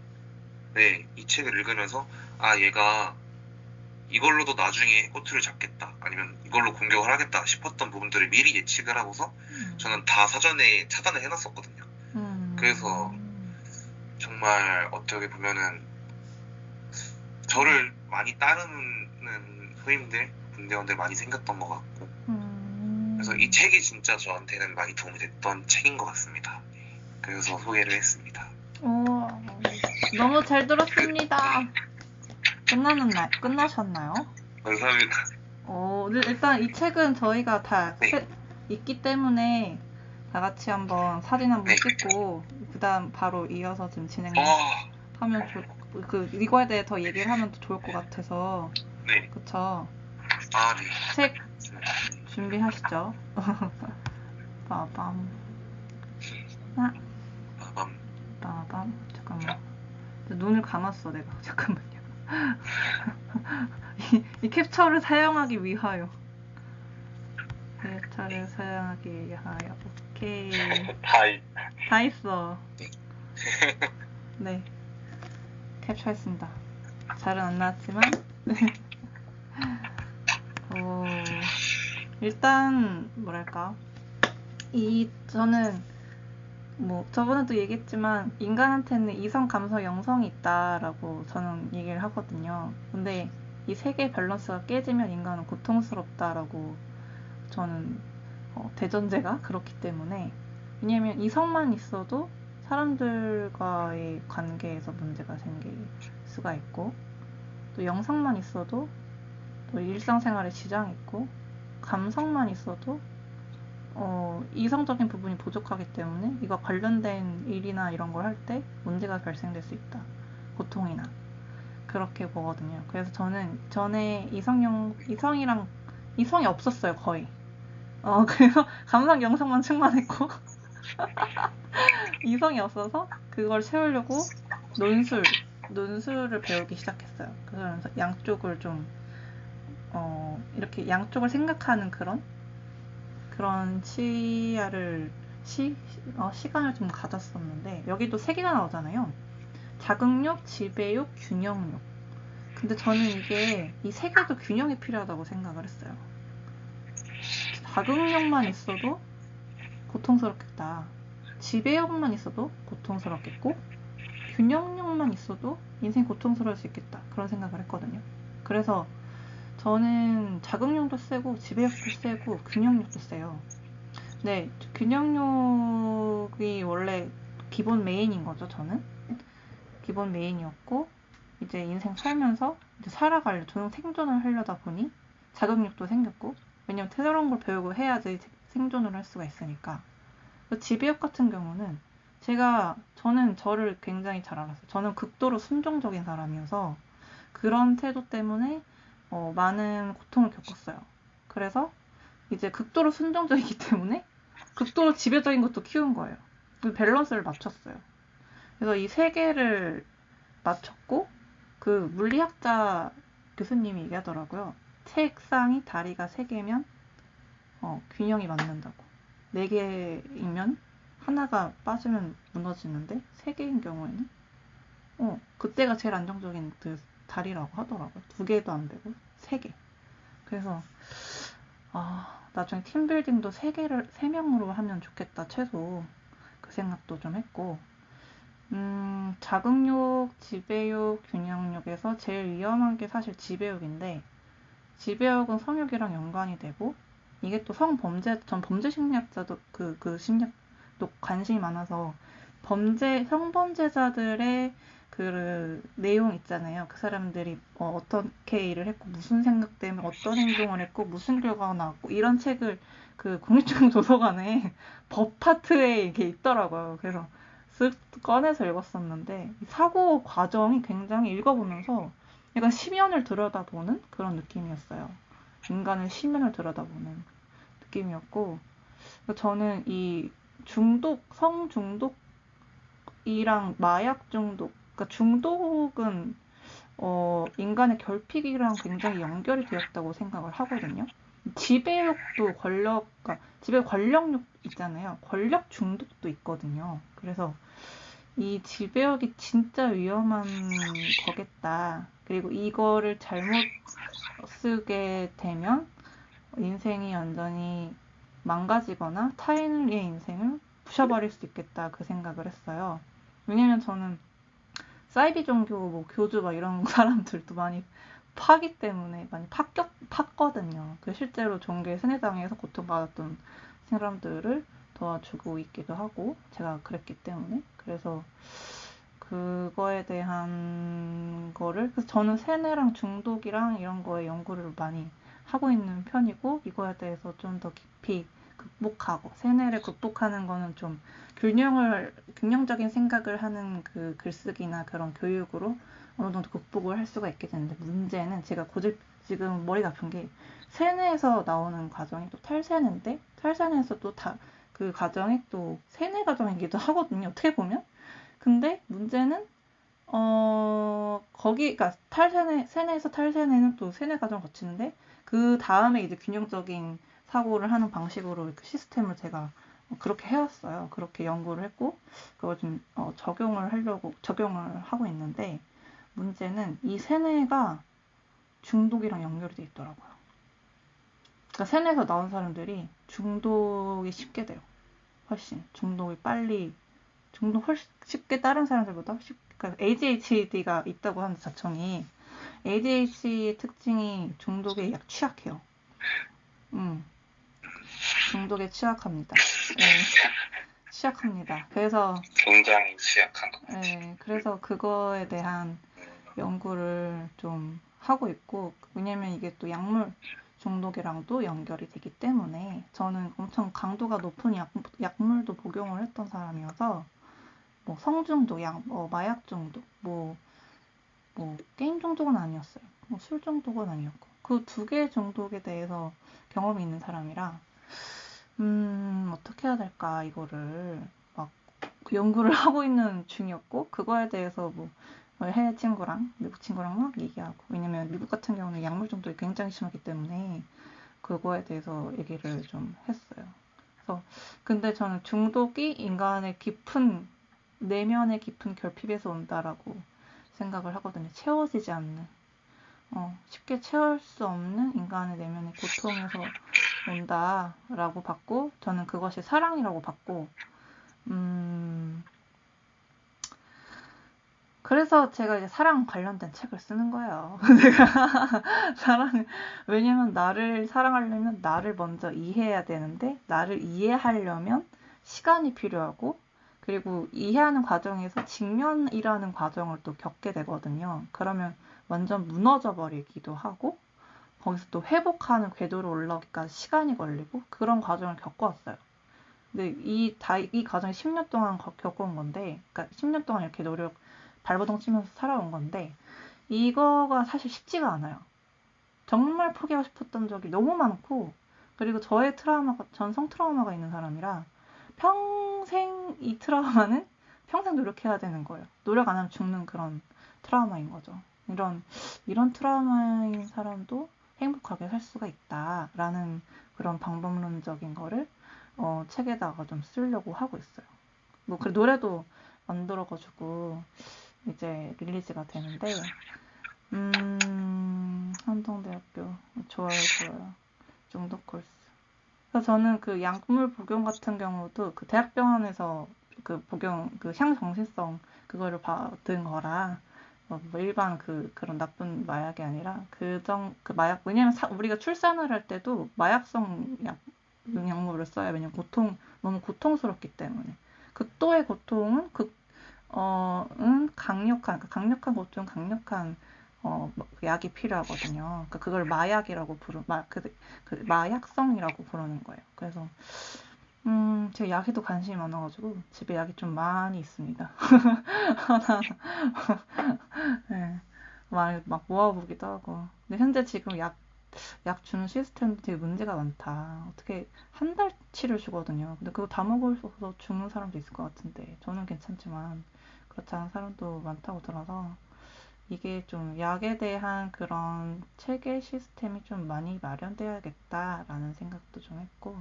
네, 이 책을 읽으면서 아 얘가 이걸로도 나중에 꼬투리를 잡겠다 아니면 이걸로 공격을 하겠다 싶었던 부분들을 미리 예측을 하고서 저는 다 사전에 차단을 해놨었거든요. 그래서 정말 어떻게 보면은 저를 많이 따르는 후임들, 군대원들 많이 생겼던 것 같고 그래서 이 책이 진짜 저한테는 많이 도움이 됐던 책인 것 같습니다. 그래서 소개를 했습니다. 오, 너무 잘 들었습니다. 끝나셨나요? 감사합니다. 일단 이 책은 저희가 다 네. 있기 때문에 다 같이 한번 사진 한번 네. 찍고 그다음 바로 이어서 좀 아, 진행하면 이거에 대해 더 얘기를 하면 더 좋을 것 같아서. 네. 그쵸? 아, 네. 책 준비하시죠. 빠밤. 빠밤. 잠깐만. 눈을 감았어, 내가. 잠깐만요. 이 캡처를 사용하기 위하여. 캡처를 사용하기 위하여. 오케이. 다 있어. 네. 캡처했습니다. 잘은 안 나왔지만. 일단 뭐랄까. 저는 저번에도 얘기했지만 인간한테는 이성, 감성, 영성이 있다라고 저는 얘기를 하거든요. 근데 이 세 개의 밸런스가 깨지면 인간은 고통스럽다라고 저는 대전제가 그렇기 때문에. 왜냐면 이성만 있어도 사람들과의 관계에서 문제가 생길 수가 있고, 또 영성만 있어도 또 일상생활에 지장이 있고, 감성만 있어도 이성적인 부분이 부족하기 때문에 이거 관련된 일이나 이런 걸 할 때 문제가 발생될 수 있다. 고통이나. 그렇게 보거든요. 그래서 저는 전에 이성이 없었어요, 거의. 그래서 감성, 영성만 충만했고 이성이 없어서 그걸 채우려고 논술을 배우기 시작했어요. 그러면서 양쪽을 좀 이렇게 양쪽을 생각하는 그런 시간을 좀 가졌었는데, 여기도 세 개가 나오잖아요. 자극욕, 지배욕, 균형욕. 근데 저는 이 세 개도 균형이 필요하다고 생각을 했어요. 자극욕만 있어도 고통스럽겠다. 지배욕만 있어도 고통스럽겠고, 균형욕만 있어도 인생이 고통스러울 수 있겠다. 그런 생각을 했거든요. 그래서 저는 자극욕도 세고 지배욕도 세고 균형욕도 세요. 네, 균형욕이 원래 기본 메인인 거죠, 저는. 기본 메인이었고, 이제 인생 살면서 이제 저는 생존을 하려다 보니 자극욕도 생겼고, 왜냐면 새로운 걸 배우고 해야지 생존을 할 수가 있으니까. 지배욕 같은 경우는 저는 저를 굉장히 잘 알았어요. 저는 극도로 순종적인 사람이어서 그런 태도 때문에 많은 고통을 겪었어요. 그래서 이제 극도로 순종적이기 때문에 극도로 지배적인 것도 키운 거예요. 그 밸런스를 맞췄어요. 그래서 이 세 개를 맞췄고, 그 물리학자 교수님이 얘기하더라고요. 책상이 다리가 3개면 균형이 맞는다고. 4개이면 하나가 빠지면 무너지는데 3개인 경우에는 그때가 제일 안정적인 그 다리라고 하더라고요. 2개도 안 되고 3개. 그래서 나중에 팀빌딩도 3명으로 하면 좋겠다, 최소. 그 생각도 좀 했고, 자극욕, 지배욕, 균형욕에서 제일 위험한 게 사실 지배욕인데, 지배욕은 성욕이랑 연관이 되고, 이게 또 전 범죄 심리학자도 심리학도 관심이 많아서, 성범죄자들의 그 내용 있잖아요. 그 사람들이 어떻게 일을 했고, 무슨 생각 때문에 어떤 행동을 했고, 무슨 결과가 나왔고, 이런 책을 그 국립중앙도서관에 법 파트에 이게 있더라고요. 그래서 쓱 꺼내서 읽었었는데, 사고 과정이 굉장히 읽어보면서 약간 심연을 들여다보는 그런 느낌이었어요. 인간의 심연을 들여다보는 느낌이었고, 저는 이 성중독이랑 마약 중독, 그러니까 중독은 인간의 결핍이랑 굉장히 연결이 되었다고 생각을 하거든요. 지배욕도 지배 권력욕 있잖아요. 권력 중독도 있거든요. 그래서 이 지배역이 진짜 위험한 거겠다. 그리고 이거를 잘못 쓰게 되면 인생이 완전히 망가지거나 타인의 인생을 부셔버릴 수 있겠다. 그 생각을 했어요. 왜냐면 저는 사이비 종교, 뭐 교주 막 이런 사람들도 많이 파기 때문에 많이 팠거든요. 그 실제로 종교의 세뇌당해서 고통받았던 사람들을 도와주고 있기도 하고 제가 그랬기 때문에 그래서 그거에 대한 거를 그래서 저는 세뇌랑 중독이랑 이런 거에 연구를 많이 하고 있는 편이고 이거에 대해서 좀 더 깊이 극복하고 세뇌를 극복하는 거는 좀 균형적인 생각을 하는 그 글쓰기나 그런 교육으로 어느 정도 극복을 할 수가 있게 되는데 문제는 제가 지금 머리가 아픈 게 세뇌에서 나오는 과정이 또 탈세뇌인데 탈세뇌에서 또 그 과정이 또 세뇌 과정이기도 하거든요. 어떻게 보면. 근데 문제는 그러니까 세뇌에서 탈세뇌는 또 세뇌 과정을 거치는데 그 다음에 이제 균형적인 사고를 하는 방식으로 이렇게 시스템을 제가 그렇게 해왔어요. 그렇게 연구를 했고 그걸 좀 적용을 하고 있는데 문제는 이 세뇌가 중독이랑 연결이 돼 있더라고요. 그러니까 세뇌에서 나온 사람들이 중독이 쉽게 돼요. 훨씬 중독 훨씬 쉽게 다른 사람들보다 그러니까 ADHD가 있다고 하는 자청이 ADHD의 특징이 중독에 취약해요. 중독에 취약합니다. 네, 취약합니다. 그래서 굉장히 취약한 것 같아요. 네, 그래서 그거에 대한 연구를 좀 하고 있고 왜냐면 이게 또 약물 중독이랑도 연결이 되기 때문에 저는 엄청 강도가 높은 약물도 복용을 했던 사람이어서 뭐 성중독, 마약 중독, 뭐 게임 중독은 아니었어요. 뭐 술 중독은 아니었고 그 두 개의 중독에 대해서 경험이 있는 사람이라 어떻게 해야 될까 이거를 막 연구를 하고 있는 중이었고 그거에 대해서 뭐 해외 친구랑 미국 친구랑 막 얘기하고 왜냐면 미국 같은 경우는 약물 중독이 굉장히 심하기 때문에 그거에 대해서 얘기를 좀 했어요. 그래서 근데 저는 중독이 인간의 내면의 깊은 결핍에서 온다라고 생각을 하거든요. 채워지지 않는 쉽게 채울 수 없는 인간의 내면의 고통에서 온다라고 봤고 저는 그것이 사랑이라고 봤고 그래서 제가 이제 사랑 관련된 책을 쓰는 거예요. 왜냐면 나를 사랑하려면 나를 먼저 이해해야 되는데 나를 이해하려면 시간이 필요하고 그리고 이해하는 과정에서 직면이라는 과정을 또 겪게 되거든요. 그러면 완전 무너져 버리기도 하고 거기서 또 회복하는 궤도로 올라오기까지 시간이 걸리고 그런 과정을 겪어왔어요. 근데 이 과정이 10년 동안 겪어온 건데 그러니까 10년 동안 이렇게 발버둥 치면서 살아온 건데 이거가 사실 쉽지가 않아요. 정말 포기하고 싶었던 적이 너무 많고 그리고 전성 트라우마가 있는 사람이라 평생 이 트라우마는 평생 노력해야 되는 거예요. 노력 안 하면 죽는 그런 트라우마인 거죠. 이런 트라우마인 사람도 행복하게 살 수가 있다라는 그런 방법론적인 거를 책에다가 좀 쓰려고 하고 있어요. 뭐 그 노래도 만들어가지고 이제 릴리즈가 되는데 한동대학교 좋아요. 중독 콜스. 그래서 저는 그 약물 복용 같은 경우도 그 대학병원에서 그 복용 그 향정신성 그거를 받은 거라 뭐 일반 그런 나쁜 마약이 아니라 그 마약 왜냐면 우리가 출산을 할 때도 마약성 약물을 써야 왜냐면 너무 고통스럽기 때문에 극도의 고통은 강력한 고통, 강력한 약이 필요하거든요. 그러니까 그걸 마약이라고 마약성이라고 부르는 거예요. 그래서 제가 약에도 관심이 많아가지고 집에 약이 좀 많이 있습니다. 하나 네, 막 모아보기도 하고. 근데 현재 지금 약 주는 시스템도 되게 문제가 많다. 어떻게 한 달치를 주거든요. 근데 그거 다 먹어서 죽는 사람도 있을 것 같은데 저는 괜찮지만 그렇지 않은 사람도 많다고 들어서 이게 좀 약에 대한 그런 체계 시스템이 좀 많이 마련되어야겠다라는 생각도 좀 했고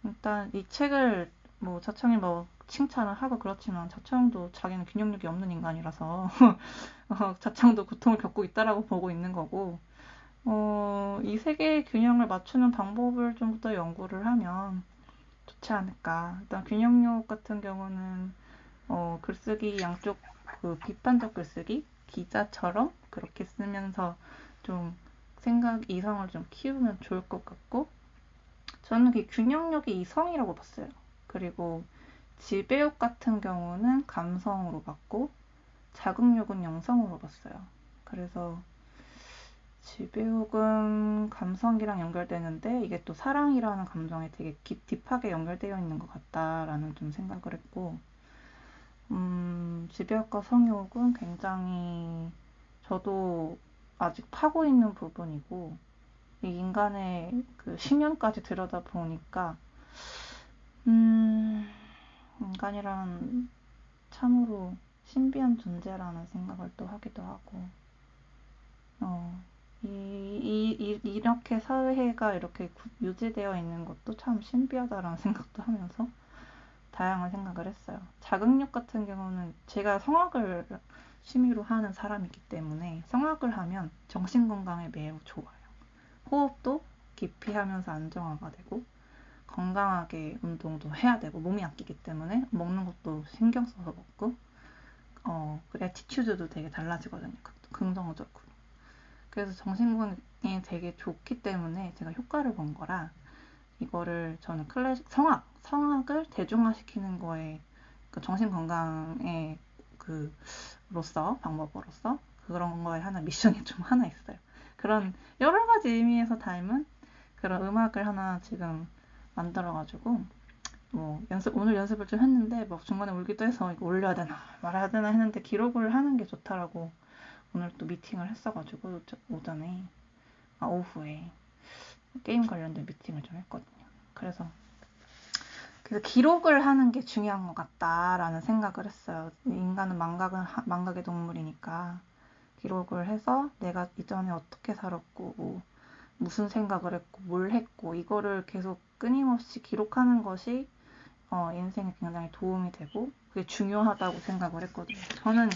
일단 이 책을 뭐 자청이 뭐 칭찬을 하고 그렇지만 자청도 자기는 균형력이 없는 인간이라서 자청도 고통을 겪고 있다라고 보고 있는 거고 이 세 개의 균형을 맞추는 방법을 좀 더 연구를 하면 좋지 않을까. 일단 균형력 같은 경우는 글쓰기 양쪽 그 비판적 글쓰기 기자처럼 그렇게 쓰면서 좀 생각 이성을 좀 키우면 좋을 것 같고 저는 그 균형력이 이성이라고 봤어요. 그리고 지배욕 같은 경우는 감성으로 봤고 자극욕은 영성으로 봤어요. 그래서 지배욕은 감성이랑 연결되는데 이게 또 사랑이라는 감정에 되게 딥하게 연결되어 있는 것 같다라는 좀 생각을 했고 지배욕과 성욕은 굉장히 저도 아직 파고 있는 부분이고 이 인간의 그 심연까지 들여다보니까 인간이란 참으로 신비한 존재라는 생각을 또 하기도 하고 이렇게 사회가 이렇게 유지되어 있는 것도 참 신비하다라는 생각도 하면서 다양한 생각을 했어요. 자극력 같은 경우는 제가 성악을 취미로 하는 사람이기 때문에 성악을 하면 정신건강에 매우 좋아요. 호흡도 깊이 하면서 안정화가 되고 건강하게 운동도 해야 되고 몸이 아끼기 때문에 먹는 것도 신경 써서 먹고 그 애티튜드도 되게 달라지거든요. 긍정적으로. 그래서 정신건강에 되게 좋기 때문에 제가 효과를 본 거라 이거를 저는 클래식 성악을 대중화시키는 거에 그 정신건강의 그로서 방법으로서 그런 거에 하나 미션이 좀 하나 있어요. 그런 여러 가지 의미에서 닮은 그런 음악을 하나 지금 만들어가지고 뭐 오늘 연습을 좀 했는데 막 중간에 울기도 해서 이거 올려야 되나 말아야 되나 했는데 기록을 하는 게 좋다라고 오늘 또 미팅을 했어가지고 오후에 게임 관련된 미팅을 좀 했거든요. 그래서 기록을 하는 게 중요한 것 같다라는 생각을 했어요. 인간은 망각의 동물이니까 기록을 해서 내가 이전에 어떻게 살았고 뭐 무슨 생각을 했고 뭘 했고 이거를 계속 끊임없이 기록하는 것이 인생에 굉장히 도움이 되고 그게 중요하다고 생각을 했거든요. 저는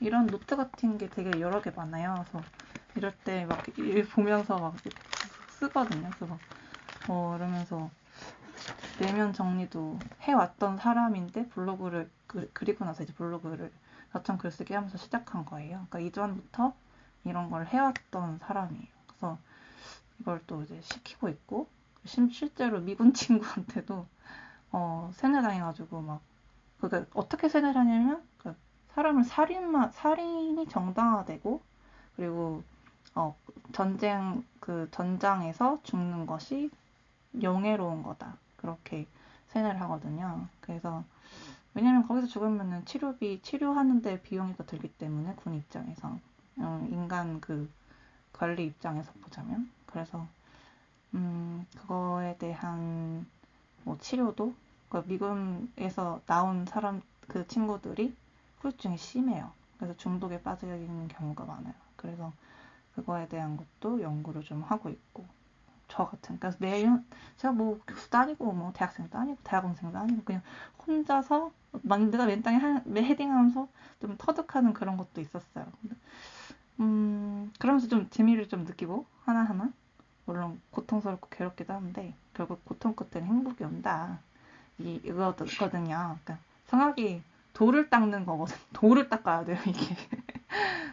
이런 노트 같은 게 되게 여러 개 많아요. 그래서 이럴 때 막 보면서 막 쓰거든요. 그래서 이러면서 내면 정리도 해왔던 사람인데 블로그를 그리고 나서 이제 블로그를 자청 글쓰기 하면서 시작한 거예요. 그러니까 이전부터 이런 걸 해왔던 사람이에요. 그래서 이걸 또 이제 시키고 있고 실제로 미군 친구한테도 세뇌 당해가지고 막 그러니까 어떻게 세뇌를 하냐면 사람을 살인이 정당화되고 그리고 전장에서 죽는 것이 영예로운 거다. 그렇게 세뇌를 하거든요. 그래서 왜냐면 거기서 죽으면은 치료하는데 비용이 더 들기 때문에 군 입장에서 인간 관리 입장에서 보자면 그래서 그거에 대한 뭐 치료도 미군에서 나온 사람 그 친구들이 후유증이 심해요. 그래서 중독에 빠져 있는 경우가 많아요. 그래서 그거에 대한 것도 연구를 좀 하고 있고 저 같은 그래서 매년 제가 뭐 교수도 아니고 뭐 대학생도 아니고 대학원생도 아니고 그냥 혼자서 내가 맨 땅에 헤딩하면서 좀 터득하는 그런 것도 있었어요. 그러면서 좀 재미를 좀 느끼고 하나하나 물론 고통스럽고 괴롭기도 한데 결국 고통 끝에는 행복이 온다. 이거거든요. 그러니까 성악이 돌을 닦는 거거든. 돌을 닦아야 돼요, 이게.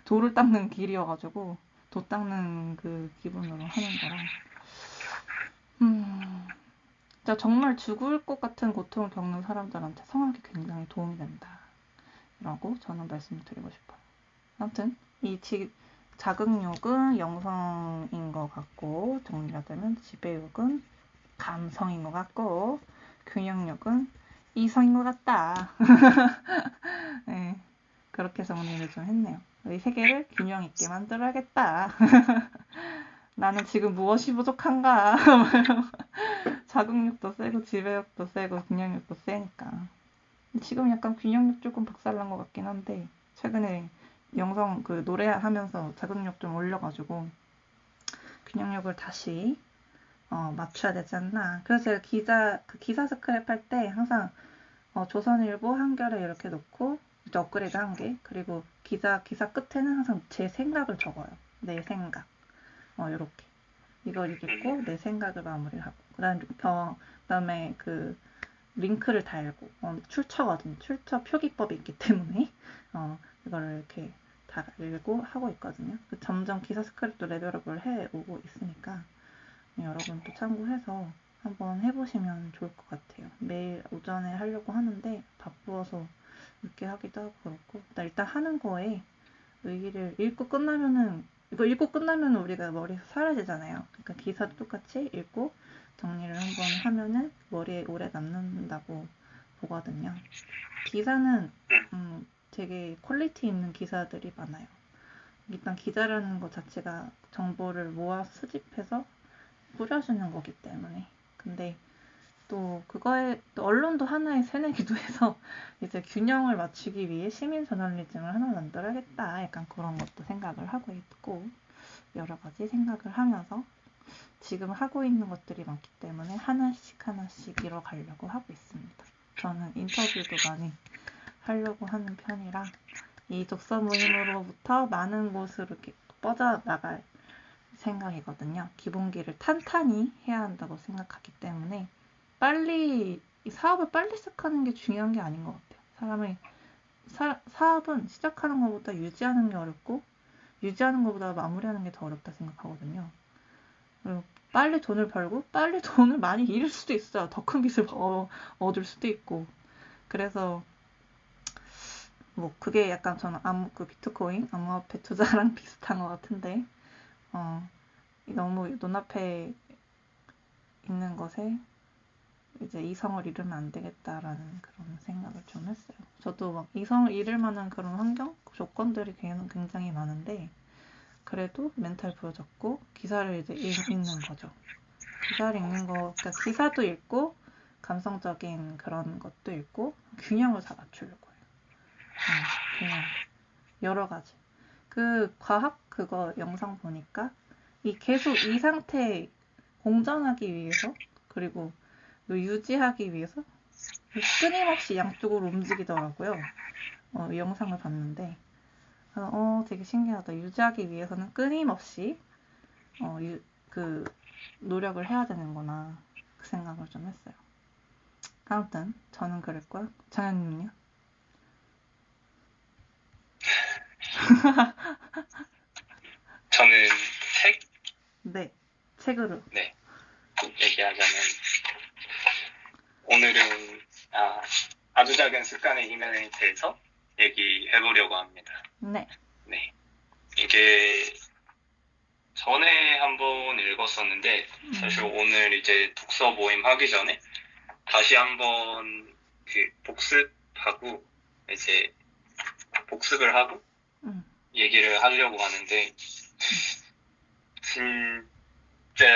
돌을 닦는 길이어가지고 도 닦는 그 기분으로 하는 거라. 진짜 정말 죽을 것 같은 고통을 겪는 사람들한테 성악이 굉장히 도움이 된다. 라고 저는 말씀을 드리고 싶어요. 아무튼 이 자극욕은 영성인 것 같고 정리가 되면 지배욕은 감성인 것 같고 균형력은 이성인 것 같다. 네, 그렇게 정리를 좀 했네요. 이 세 개를 균형 있게 만들어야겠다. 나는 지금 무엇이 부족한가? 자극력도 세고 지배욕도 세고 균형력도 세니까. 지금 약간 균형력 조금 박살난 것 같긴 한데 최근에 영성 노래하면서 자극력 좀 올려가지고 균형력을 다시 맞춰야 되지 않나. 그래서 제가 기사 스크랩 할 때 항상 조선일보, 한겨레 이렇게 놓고 이제 업그레이드 한 게, 그리고 기사 끝에는 항상 제 생각을 적어요. 내 생각. 이렇게. 이걸 읽고 내 생각을 마무리하고. 그다음에 그 링크를 달고, 출처거든요. 출처 표기법이 있기 때문에 이거를 이렇게 다 읽고 하고 있거든요. 점점 기사 스크립트 레벨업을 해오고 있으니까 여러분도 참고해서 한번 해보시면 좋을 것 같아요. 매일 오전에 하려고 하는데 바쁘어서 늦게 하기도 하고 그렇고, 일단 하는 거에 의의를 읽고 끝나면은, 이거 읽고 끝나면 우리가 머리에서 사라지잖아요. 그러니까 기사도 똑같이 읽고 정리를 한번 하면은 머리에 오래 남는다고 보거든요. 기사는 되게 퀄리티 있는 기사들이 많아요. 일단 기자라는 것 자체가 정보를 모아 수집해서 뿌려주는 거기 때문에. 근데 또 그거에 또 언론도 하나의 새내기도 해서 이제 균형을 맞추기 위해 시민 저널리즘을 하나 만들어야겠다, 약간 그런 것도 생각을 하고 있고, 여러 가지 생각을 하면서 지금 하고 있는 것들이 많기 때문에 하나씩 이뤄가려고 하고 있습니다. 저는 인터뷰도 많이 하려고 하는 편이라 이 독서 모임으로부터 많은 곳으로 이렇게 뻗어나갈 생각이거든요. 기본기를 탄탄히 해야 한다고 생각하기 때문에 사업을 빨리 시작하는 게 중요한 게 아닌 것 같아요. 사업은 시작하는 것보다 유지하는 게 어렵고, 유지하는 것보다 마무리하는 게 더 어렵다 생각하거든요. 그리고 빨리 돈을 벌고 빨리 돈을 많이 잃을 수도 있어요. 더 큰 빚을 얻을 수도 있고. 그래서 뭐 그게 약간 저는 비트코인 암호화폐 투자랑 비슷한 것 같은데, 너무 눈앞에 있는 것에 이제 이성을 잃으면 안 되겠다라는 그런 생각을 좀 했어요. 저도 막 이성을 잃을 만한 그런 환경, 조건들이 굉장히 많은데, 그래도 멘탈 부여잡고 기사를 이제 읽는 거죠. 기사를 읽는 거, 그러니까 기사도 읽고 감성적인 그런 것도 읽고 균형을 다 맞추려고 해요. 균형. 여러 가지. 그 과학 그거 영상 보니까 계속 이 상태 공존하기 위해서, 그리고 유지하기 위해서 끊임없이 양쪽으로 움직이더라고요. 이 영상을 봤는데 되게 신기하다. 유지하기 위해서는 끊임없이 노력을 해야 되는구나, 그 생각을 좀 했어요. 아무튼 저는 그랬고요. 장현님은요? 저는 책? 네, 책으로. 네. 얘기하자면 오늘은 아주 작은 습관의 힘에 대해서 얘기해보려고 합니다. 네. 네. 이게 전에 한번 읽었었는데 사실 오늘 이제 독서 모임 하기 전에 다시 한번 복습을 하고 얘기를 하려고 하는데 진짜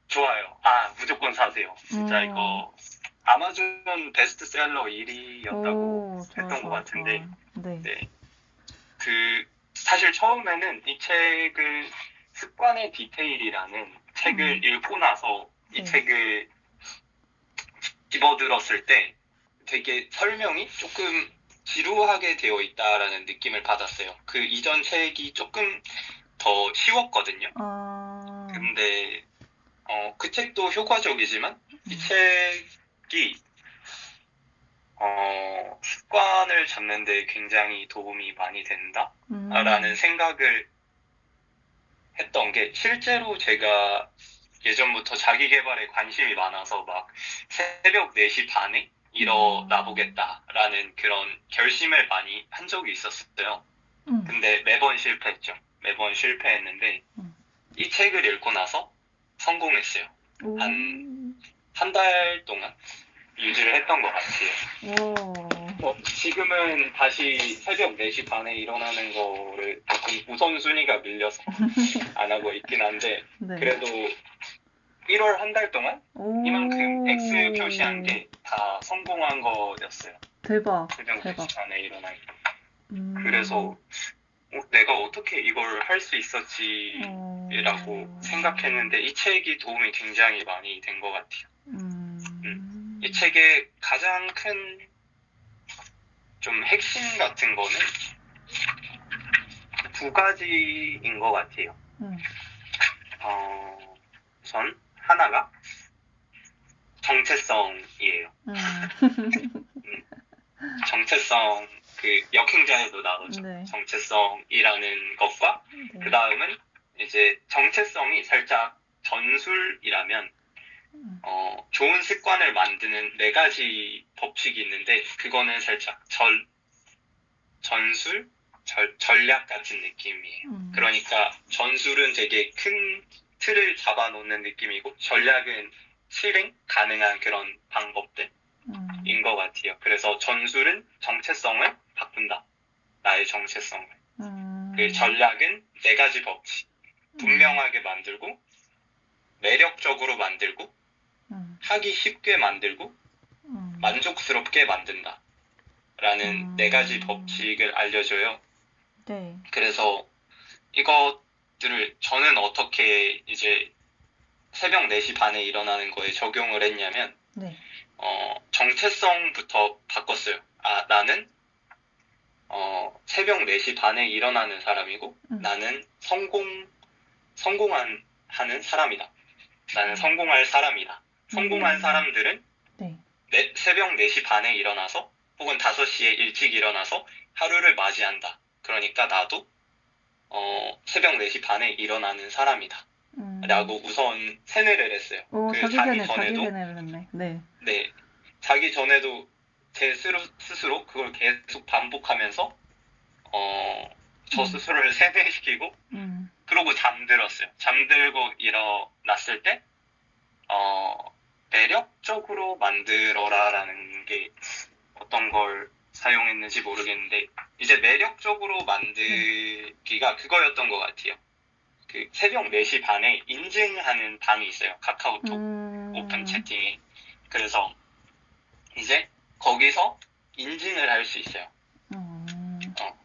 좋아요. 무조건 사세요. 진짜 이거 아마존 베스트셀러 1위였다고 했던 것 같은데, 네. 사실 처음에는 이 책을 습관의 디테일이라는 책을 읽고 나서 이 책을 집어들었을 때 되게 설명이 조금 지루하게 되어 있다라는 느낌을 받았어요. 그 이전 책이 조금 더 쉬웠거든요. 근데 그 책도 효과적이지만 이 책이 습관을 잡는 데 굉장히 도움이 많이 된다라는 생각을 했던 게, 실제로 제가 예전부터 자기 개발에 관심이 많아서 막 새벽 4시 반에 일어나 보겠다라는 그런 결심을 많이 한 적이 있었어요. 근데 매번 실패했는데 이 책을 읽고 나서 성공했어요. 한 달 동안 유지를 했던 것 같아요. 지금은 다시 새벽 4시 반에 일어나는 거를 조금 우선순위가 밀려서 안 하고 있긴 한데, 그래도 1월 한 달 동안 이만큼 X 표시한 게 다 성공한 거였어요. 대박. 새벽 4시 반에 일어나기. 그래서 내가 어떻게 이걸 할 수 있었지라고 생각했는데 이 책이 도움이 굉장히 많이 된 것 같아요. 이 책의 가장 큰 좀 핵심 같은 거는 두 가지인 것 같아요. 우선 하나가 정체성이에요. 정체성, 그 역행자에도 나오죠. 네. 정체성이라는 것과 네. 그 다음은 이제 정체성이 살짝 전술이라면 좋은 습관을 만드는 4가지 법칙이 있는데 그거는 살짝 전술, 전략 같은 느낌이에요. 그러니까 전술은 되게 큰 틀을 잡아놓는 느낌이고 전략은 실행 가능한 그런 방법들인 것 같아요. 그래서 전술은 정체성을 바꾼다. 나의 정체성을. 그 전략은 4가지 법칙. 분명하게 만들고 매력적으로 만들고 하기 쉽게 만들고 만족스럽게 만든다. 라는 4가지 법칙을 알려줘요. 네. 그래서 이것들을 저는 어떻게 이제 새벽 4시 반에 일어나는 거에 적용을 했냐면 네. 정체성부터 바꿨어요. 나는 새벽 4시 반에 일어나는 사람이고 나는 성공하는 사람이다. 나는 성공할 사람이다. 성공한 사람들은 네. 새벽 4시 반에 일어나서 혹은 5시에 일찍 일어나서 하루를 맞이한다. 그러니까 나도 새벽 4시 반에 일어나는 사람이다. 라고 우선 세뇌를 했어요. 자기 세뇌를 했네. 네. 네. 자기 전에도 제 스스로 그걸 계속 반복하면서 저 스스로를 세뇌시키고 그러고 잠들었어요. 잠들고 일어났을 때 매력적으로 만들어라라는 게 어떤 걸 사용했는지 모르겠는데 이제 매력적으로 만들기가 그거였던 것 같아요. 그 새벽 4시 반에 인증하는 방이 있어요. 카카오톡 오픈 채팅에. 그래서 이제 거기서 인증을 할 수 있어요.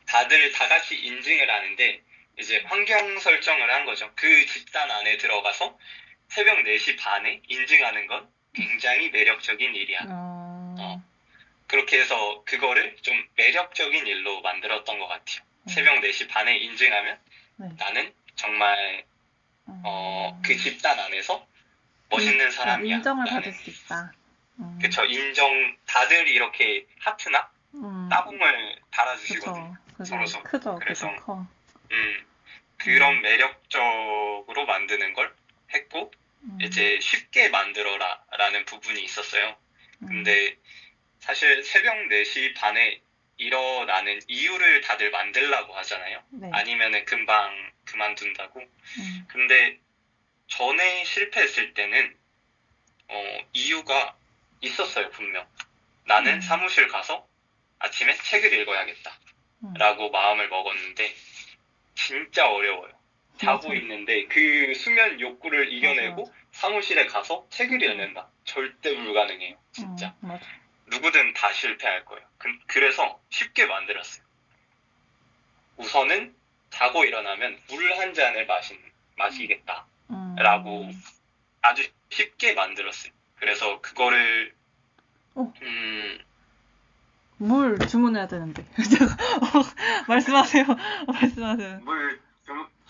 다들 다 같이 인증을 하는데 이제 환경 설정을 한 거죠. 그 집단 안에 들어가서 새벽 4시 반에 인증하는 건 굉장히 매력적인 일이야. 그렇게 해서 그거를 좀 매력적인 일로 만들었던 것 같아요. 새벽 4시 반에 인증하면 나는 정말 그 집단 안에서 멋있는 사람이야. 인정을 받을 수 있다. 그쵸. 인정. 다들 이렇게 하트나 따봉을 달아주시거든요. 서로서로. 크죠. 그래서 커. 그런 매력적으로 만드는 걸 했고 이제 쉽게 만들어라 라는 부분이 있었어요. 근데 사실 새벽 4시 반에 일어나는 이유를 다들 만들라고 하잖아요. 네. 아니면은 금방 그만둔다고. 근데 전에 실패했을 때는 이유가 있었어요, 분명. 나는 사무실 가서 아침에 책을 읽어야겠다. 라고 마음을 먹었는데 진짜 어려워요. 자고 있는데 그 수면 욕구를 이겨내고 사무실에 가서 책을 읽는다. 절대 불가능해요. 진짜. 누구든 다 실패할 거예요. 그래서 쉽게 만들었어요. 우선은 자고 일어나면 물 한 잔을 마시겠다. 라고 아주 쉽게 만들었어요. 그래서 그거를 물 주문해야 되는데. 말씀하세요. 물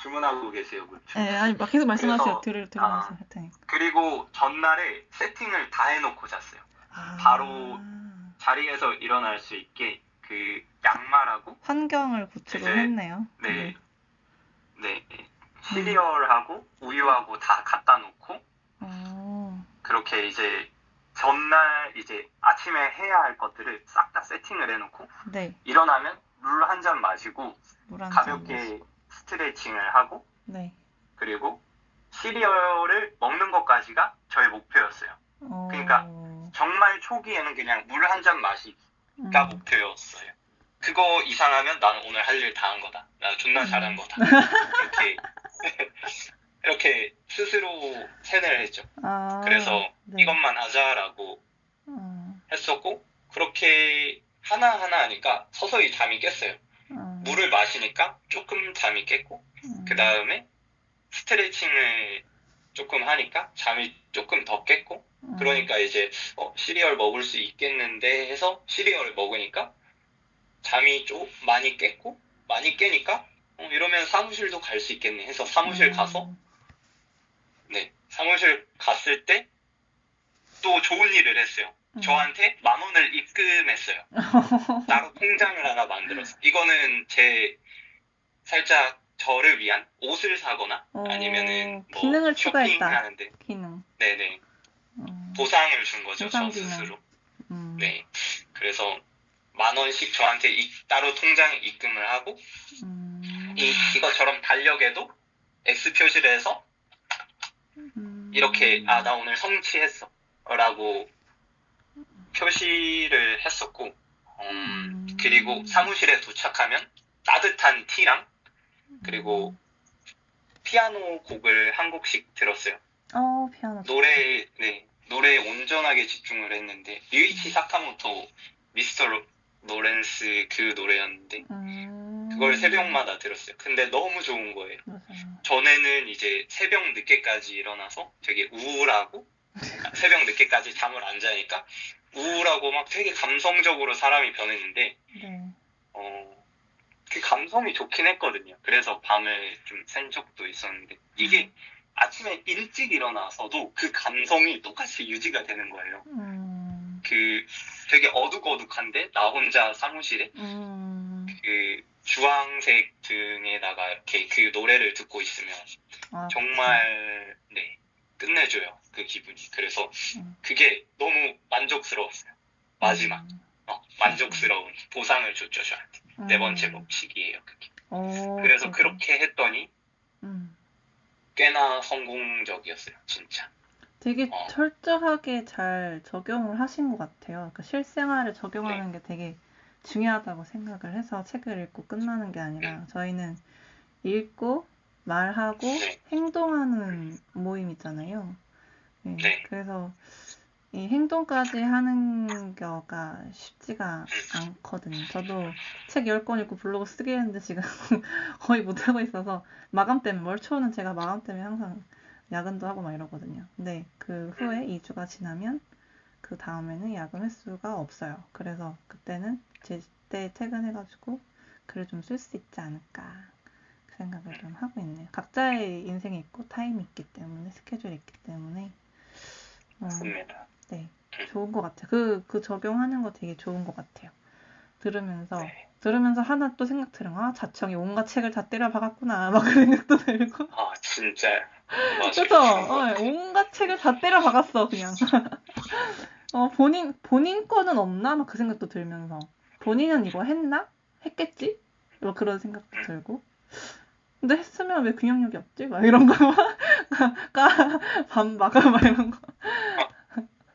주문하고 계세요. 물 네, 아니 계속 말씀하세요. 들으면서 할 테니까. 그리고 전날에 세팅을 다 해놓고 잤어요. 바로 자리에서 일어날 수 있게 그 양말하고 환경을 구축을 했네요. 네. 시리얼하고 우유하고 다 갖다 놓고 그렇게 이제 전날 이제 아침에 해야 할 것들을 싹 다 세팅을 해놓고 일어나면 물 한 잔 마시고 가볍게 스트레칭을 하고 그리고 시리얼을 먹는 것까지가 저의 목표였어요. 그러니까 정말 초기에는 그냥 물 한 잔 마시기가 목표였어요. 그거 이상하면 나는 오늘 할 일 다 한 거다. 나 존나 잘한 거다. 이렇게 스스로 세뇌를 했죠. 그래서 이것만 하자라고 했었고 그렇게 하나하나 하니까 서서히 잠이 깼어요. 물을 마시니까 조금 잠이 깼고 그 다음에 스트레칭을 조금 하니까 잠이 조금 더 깼고 그러니까 이제 시리얼 먹을 수 있겠는데 해서 시리얼을 먹으니까 잠이 좀 많이 깼고 많이 깨니까 이러면 사무실도 갈 수 있겠네 해서 사무실 가서 네 사무실 갔을 때 또 좋은 일을 했어요. 저한테 10,000원을 입금했어요. 따로 통장을 하나 만들어서 이거는 제 살짝 저를 위한 옷을 사거나 아니면은 뭐 기능을 추가했다. 쇼핑하는데 기능. 네네 보상을 준 거죠. 보상 저 기능. 스스로. 네 그래서 10,000원씩 저한테 따로 통장에 입금을 하고 이것처럼 달력에도 X 표시를 해서 이렇게 나 오늘 성취했어 라고 표시를 했었고 그리고 사무실에 도착하면 따뜻한 티랑 그리고 피아노 곡을 한 곡씩 들었어요. 피아노. 노래에 온전하게 집중을 했는데 류이치 사카모토 미스터 로렌스 그 노래였는데 그걸 새벽마다 들었어요. 근데 너무 좋은 거예요. 맞아요. 전에는 이제 새벽 늦게까지 일어나서 되게 우울하고 새벽 늦게까지 잠을 안 자니까 우울하고 막 되게 감성적으로 사람이 변했는데 네. 그 감성이 좋긴 했거든요. 그래서 밤을 좀 샌 적도 있었는데 이게 아침에 일찍 일어나서도 그 감성이 똑같이 유지가 되는 거예요. 그 되게 어둑어둑한데 나 혼자 사무실에 그 주황색 등에다가 이렇게 그 노래를 듣고 있으면 정말 네 끝내줘요 그 기분이. 그래서 그게 너무 만족스러웠어요. 마지막 만족스러운 보상을 줬죠 저한테. 4번째 법칙이에요 그게. 그래서 그렇게 했더니 꽤나 성공적이었어요 진짜. 되게 철저하게 잘 적용을 하신 것 같아요. 그러니까 실생활에 적용하는 게 되게 중요하다고 생각을 해서 책을 읽고 끝나는 게 아니라 저희는 읽고 말하고 행동하는 모임이잖아요. 네. 그래서 이 행동까지 하는 거가 쉽지가 않거든요. 저도 책 10권 읽고 블로그 쓰게 했는데 지금 거의 못하고 있어서 마감 때문에 월초는 제가 마감 때문에 항상 야근도 하고 막 이러거든요. 근데 그 후에 2주가 지나면 그 다음에는 야근 횟수가 없어요. 그래서 그때는 제때 퇴근해가지고 글을 좀 쓸 수 있지 않을까 그 생각을 좀 하고 있네요. 각자의 인생이 있고 타임이 있기 때문에 스케줄이 있기 때문에 맞습니다. 네, 좋은 것 같아요. 그 적용하는 거 되게 좋은 것 같아요. 들으면서 하나 또 생각 들으면 자청이 온갖 책을 다 때려 박았구나 막 그 생각도 들고. 진짜. 그래서 온갖 책을 다 때려 박았어 그냥. 본인 거는 없나 막 그 생각도 들면서 본인은 이거 했나? 했겠지? 뭐 그런 생각도 들고. 근데 했으면 왜 균형력이 없지? 막 이런 거 반박 막 이런 거.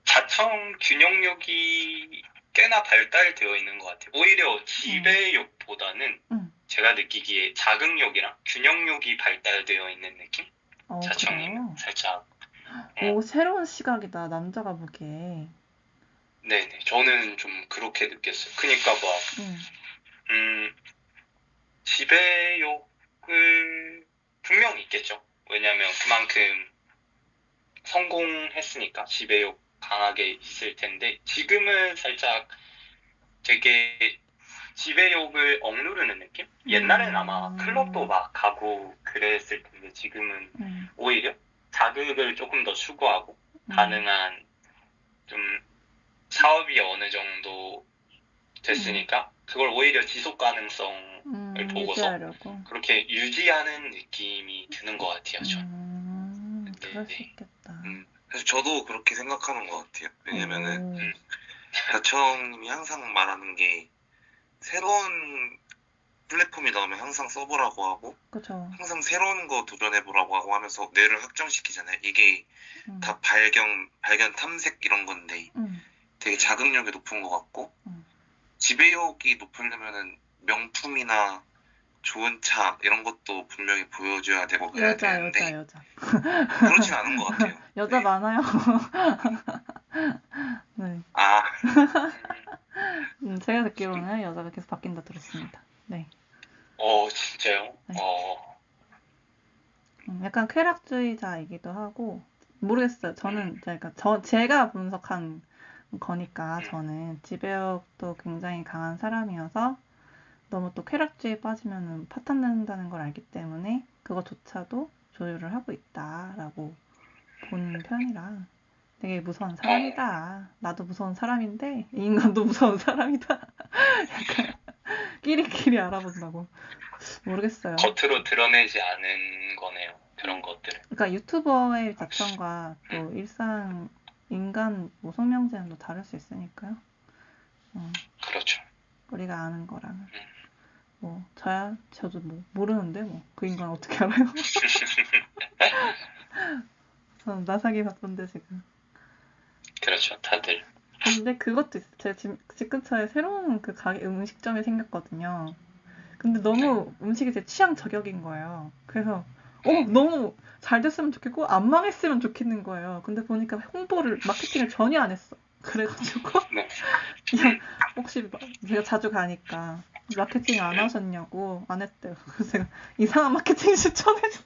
자청 균형력이 꽤나 발달되어 있는 것 같아요. 오히려 지배욕보다는 제가 느끼기에 자극욕이랑 균형욕이 발달되어 있는 느낌? 자청이면 살짝. 새로운 시각이다 남자가 보기에. 네네 저는 좀 그렇게 느꼈어요. 그러니까 막 지배욕을 분명히 있겠죠. 왜냐면 그만큼 성공했으니까 지배욕 강하게 있을 텐데 지금은 살짝 되게 지배욕을 억누르는 느낌? 옛날엔 아마 클럽도 막 가고 그랬을 텐데 지금은 오히려 자극을 조금 더 추구하고 가능한 좀 사업이 어느 정도 됐으니까 그걸 오히려 지속 가능성을 보고서 유지하려고. 그렇게 유지하는 느낌이 드는 것 같아요. 저는. 그럴 수 있겠다. 그래서 저도 그렇게 생각하는 것 같아요. 왜냐면은 자청님이 항상 말하는 게 새로운 플랫폼이 나오면 항상 써보라고 하고 그쵸. 항상 새로운 거 도전해보라고 하고 하면서 뇌를 확장시키잖아요. 이게 다 발견 탐색 이런 건데 되게 자극력이 높은 것 같고 지배욕이 높으려면은 명품이나 좋은 차 이런 것도 분명히 보여줘야 되고 그래야 되는데 여자 그렇진 않은 것 같아요. 여자 네. 많아요. 네. 제가 듣기로는 여자가 계속 바뀐다 들었습니다. 네. 약간 쾌락주의자이기도 하고 모르겠어요. 저는 제가 분석한 거니까 저는 지배욕도 굉장히 강한 사람이어서 너무 또 쾌락주의에 빠지면 파탄난다는 걸 알기 때문에 그거조차도 조율을 하고 있다라고 보는 편이라 되게 무서운 사람이다. 나도 무서운 사람인데 이 인간도 무서운 사람이다. 약간 끼리끼리 알아본다고. 모르겠어요. 겉으로 드러내지 않은 거네요. 그런 것들을. 그러니까 유튜버의 자천과 또 일상 인간 뭐 성명제는 또 다를 수 있으니까요. 그렇죠. 우리가 아는 거랑은. 뭐 저도 뭐 모르는데 뭐 그 인간 어떻게 알아요? 저는 나사기 바쁜데 지금. 그렇죠, 다들. 근데 그것도 있어요. 제 집 근처에 새로운 그 가게 음식점이 생겼거든요. 근데 너무 음식이 제 취향 저격인 거예요. 그래서 너무 잘 됐으면 좋겠고 안 망했으면 좋겠는 거예요. 근데 보니까 마케팅을 전혀 안 했어. 그래가지고 그냥 혹시 제가 자주 가니까 마케팅 안 하셨냐고 안 했대요. 그래서 제가 이상한 마케팅 추천해줬어.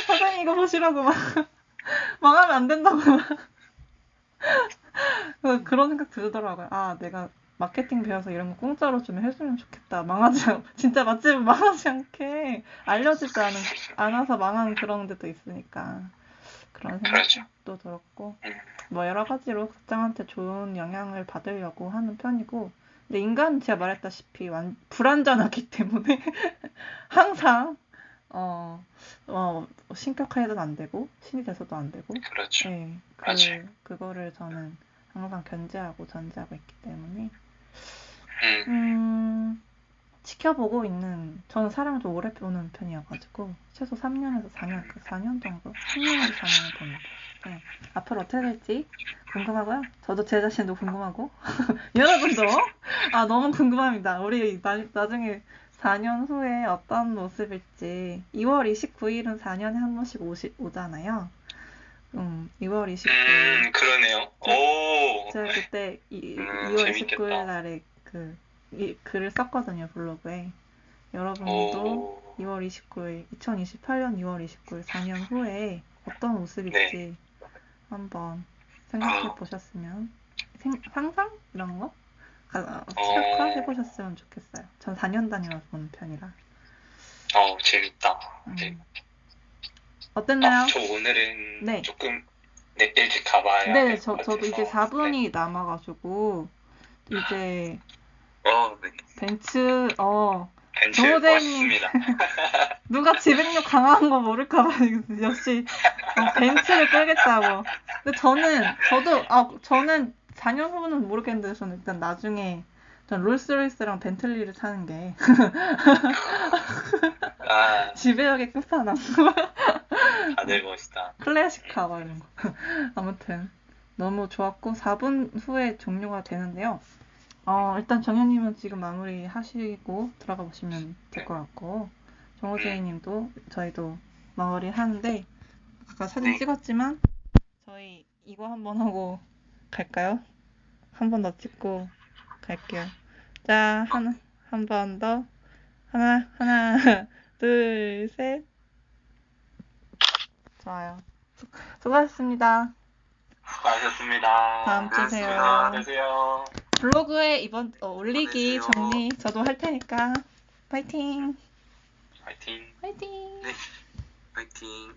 사장님 이거 보시라고 막 망하면 안 된다고 막 그런 생각 들더라고요. 아 내가 마케팅 배워서 이런 거 공짜로 좀 해주면 좋겠다. 진짜 맛집은 망하지 않게 알려지지 않아서 망한 그런 데도 있으니까 그런 생각도 들었고 뭐 여러 가지로 극장한테 좋은 영향을 받으려고 하는 편이고 근데 인간은 제가 말했다시피 불완전하기 때문에 항상 신격화해서도 안 되고 신이 돼서도 안 되고 그렇죠. 네, 그거를 저는 항상 견제하고 전제하고 있기 때문에 지켜보고 있는 저는 사람을 좀 오래 보는 편이어가지고 최소 3년에서 4년 4년 정도 3년에서 4년을 보는 편. 네. 앞으로 어떻게 될지 궁금하고요. 저도 제 자신도 궁금하고 여러분도 너무 궁금합니다. 우리 나중에 4년 후에 어떤 모습일지 2월 29일은 4년에 한 번씩 오잖아요. 2월 29일. 그러네요. 오. 제가 그때 2월 29일 날에 글을 썼거든요, 블로그에. 여러분도 2월 29일, 2028년 2월 29일 4년 후에 어떤 모습일지 한번 생각해 보셨으면 상상? 이런 거? 시각화 해보셨으면 좋겠어요. 전 4년 단위로 보는 편이라. 재밌다. 어땠나요? 저 오늘은 조금 일찍 가봐야 네, 저도 이제 4분이 남아가지고 이제 벤츠 멋있습니다. 누가 지배력 강한 거 모를까봐 역시 벤츠를 끌겠다고. 근데 저는 4년 후는 모르겠는데 저는 일단 나중에 전 롤스로이스랑 벤틀리를 타는 게 지배력의 끝판왕. 다들 멋있다. 클래식카 막 이런 거. 아무튼 너무 좋았고 4분 후에 종료가 되는데요. 일단 정현님은 지금 마무리 하시고 들어가 보시면 될 것 같고 정호재님도 저희도 마무리 하는데 아까 사진 찍었지만 저희 이거 한번 하고 갈까요? 한 번 더 찍고 갈게요. 자, 한 번 더. 하나, 둘, 셋. 좋아요. 수고하셨습니다. 수고하셨습니다. 다음 주세요. 안녕하세요. 블로그에 이번 올리기 정리 저도 할 테니까 파이팅. 파이팅. 파이팅. 네, 파이팅.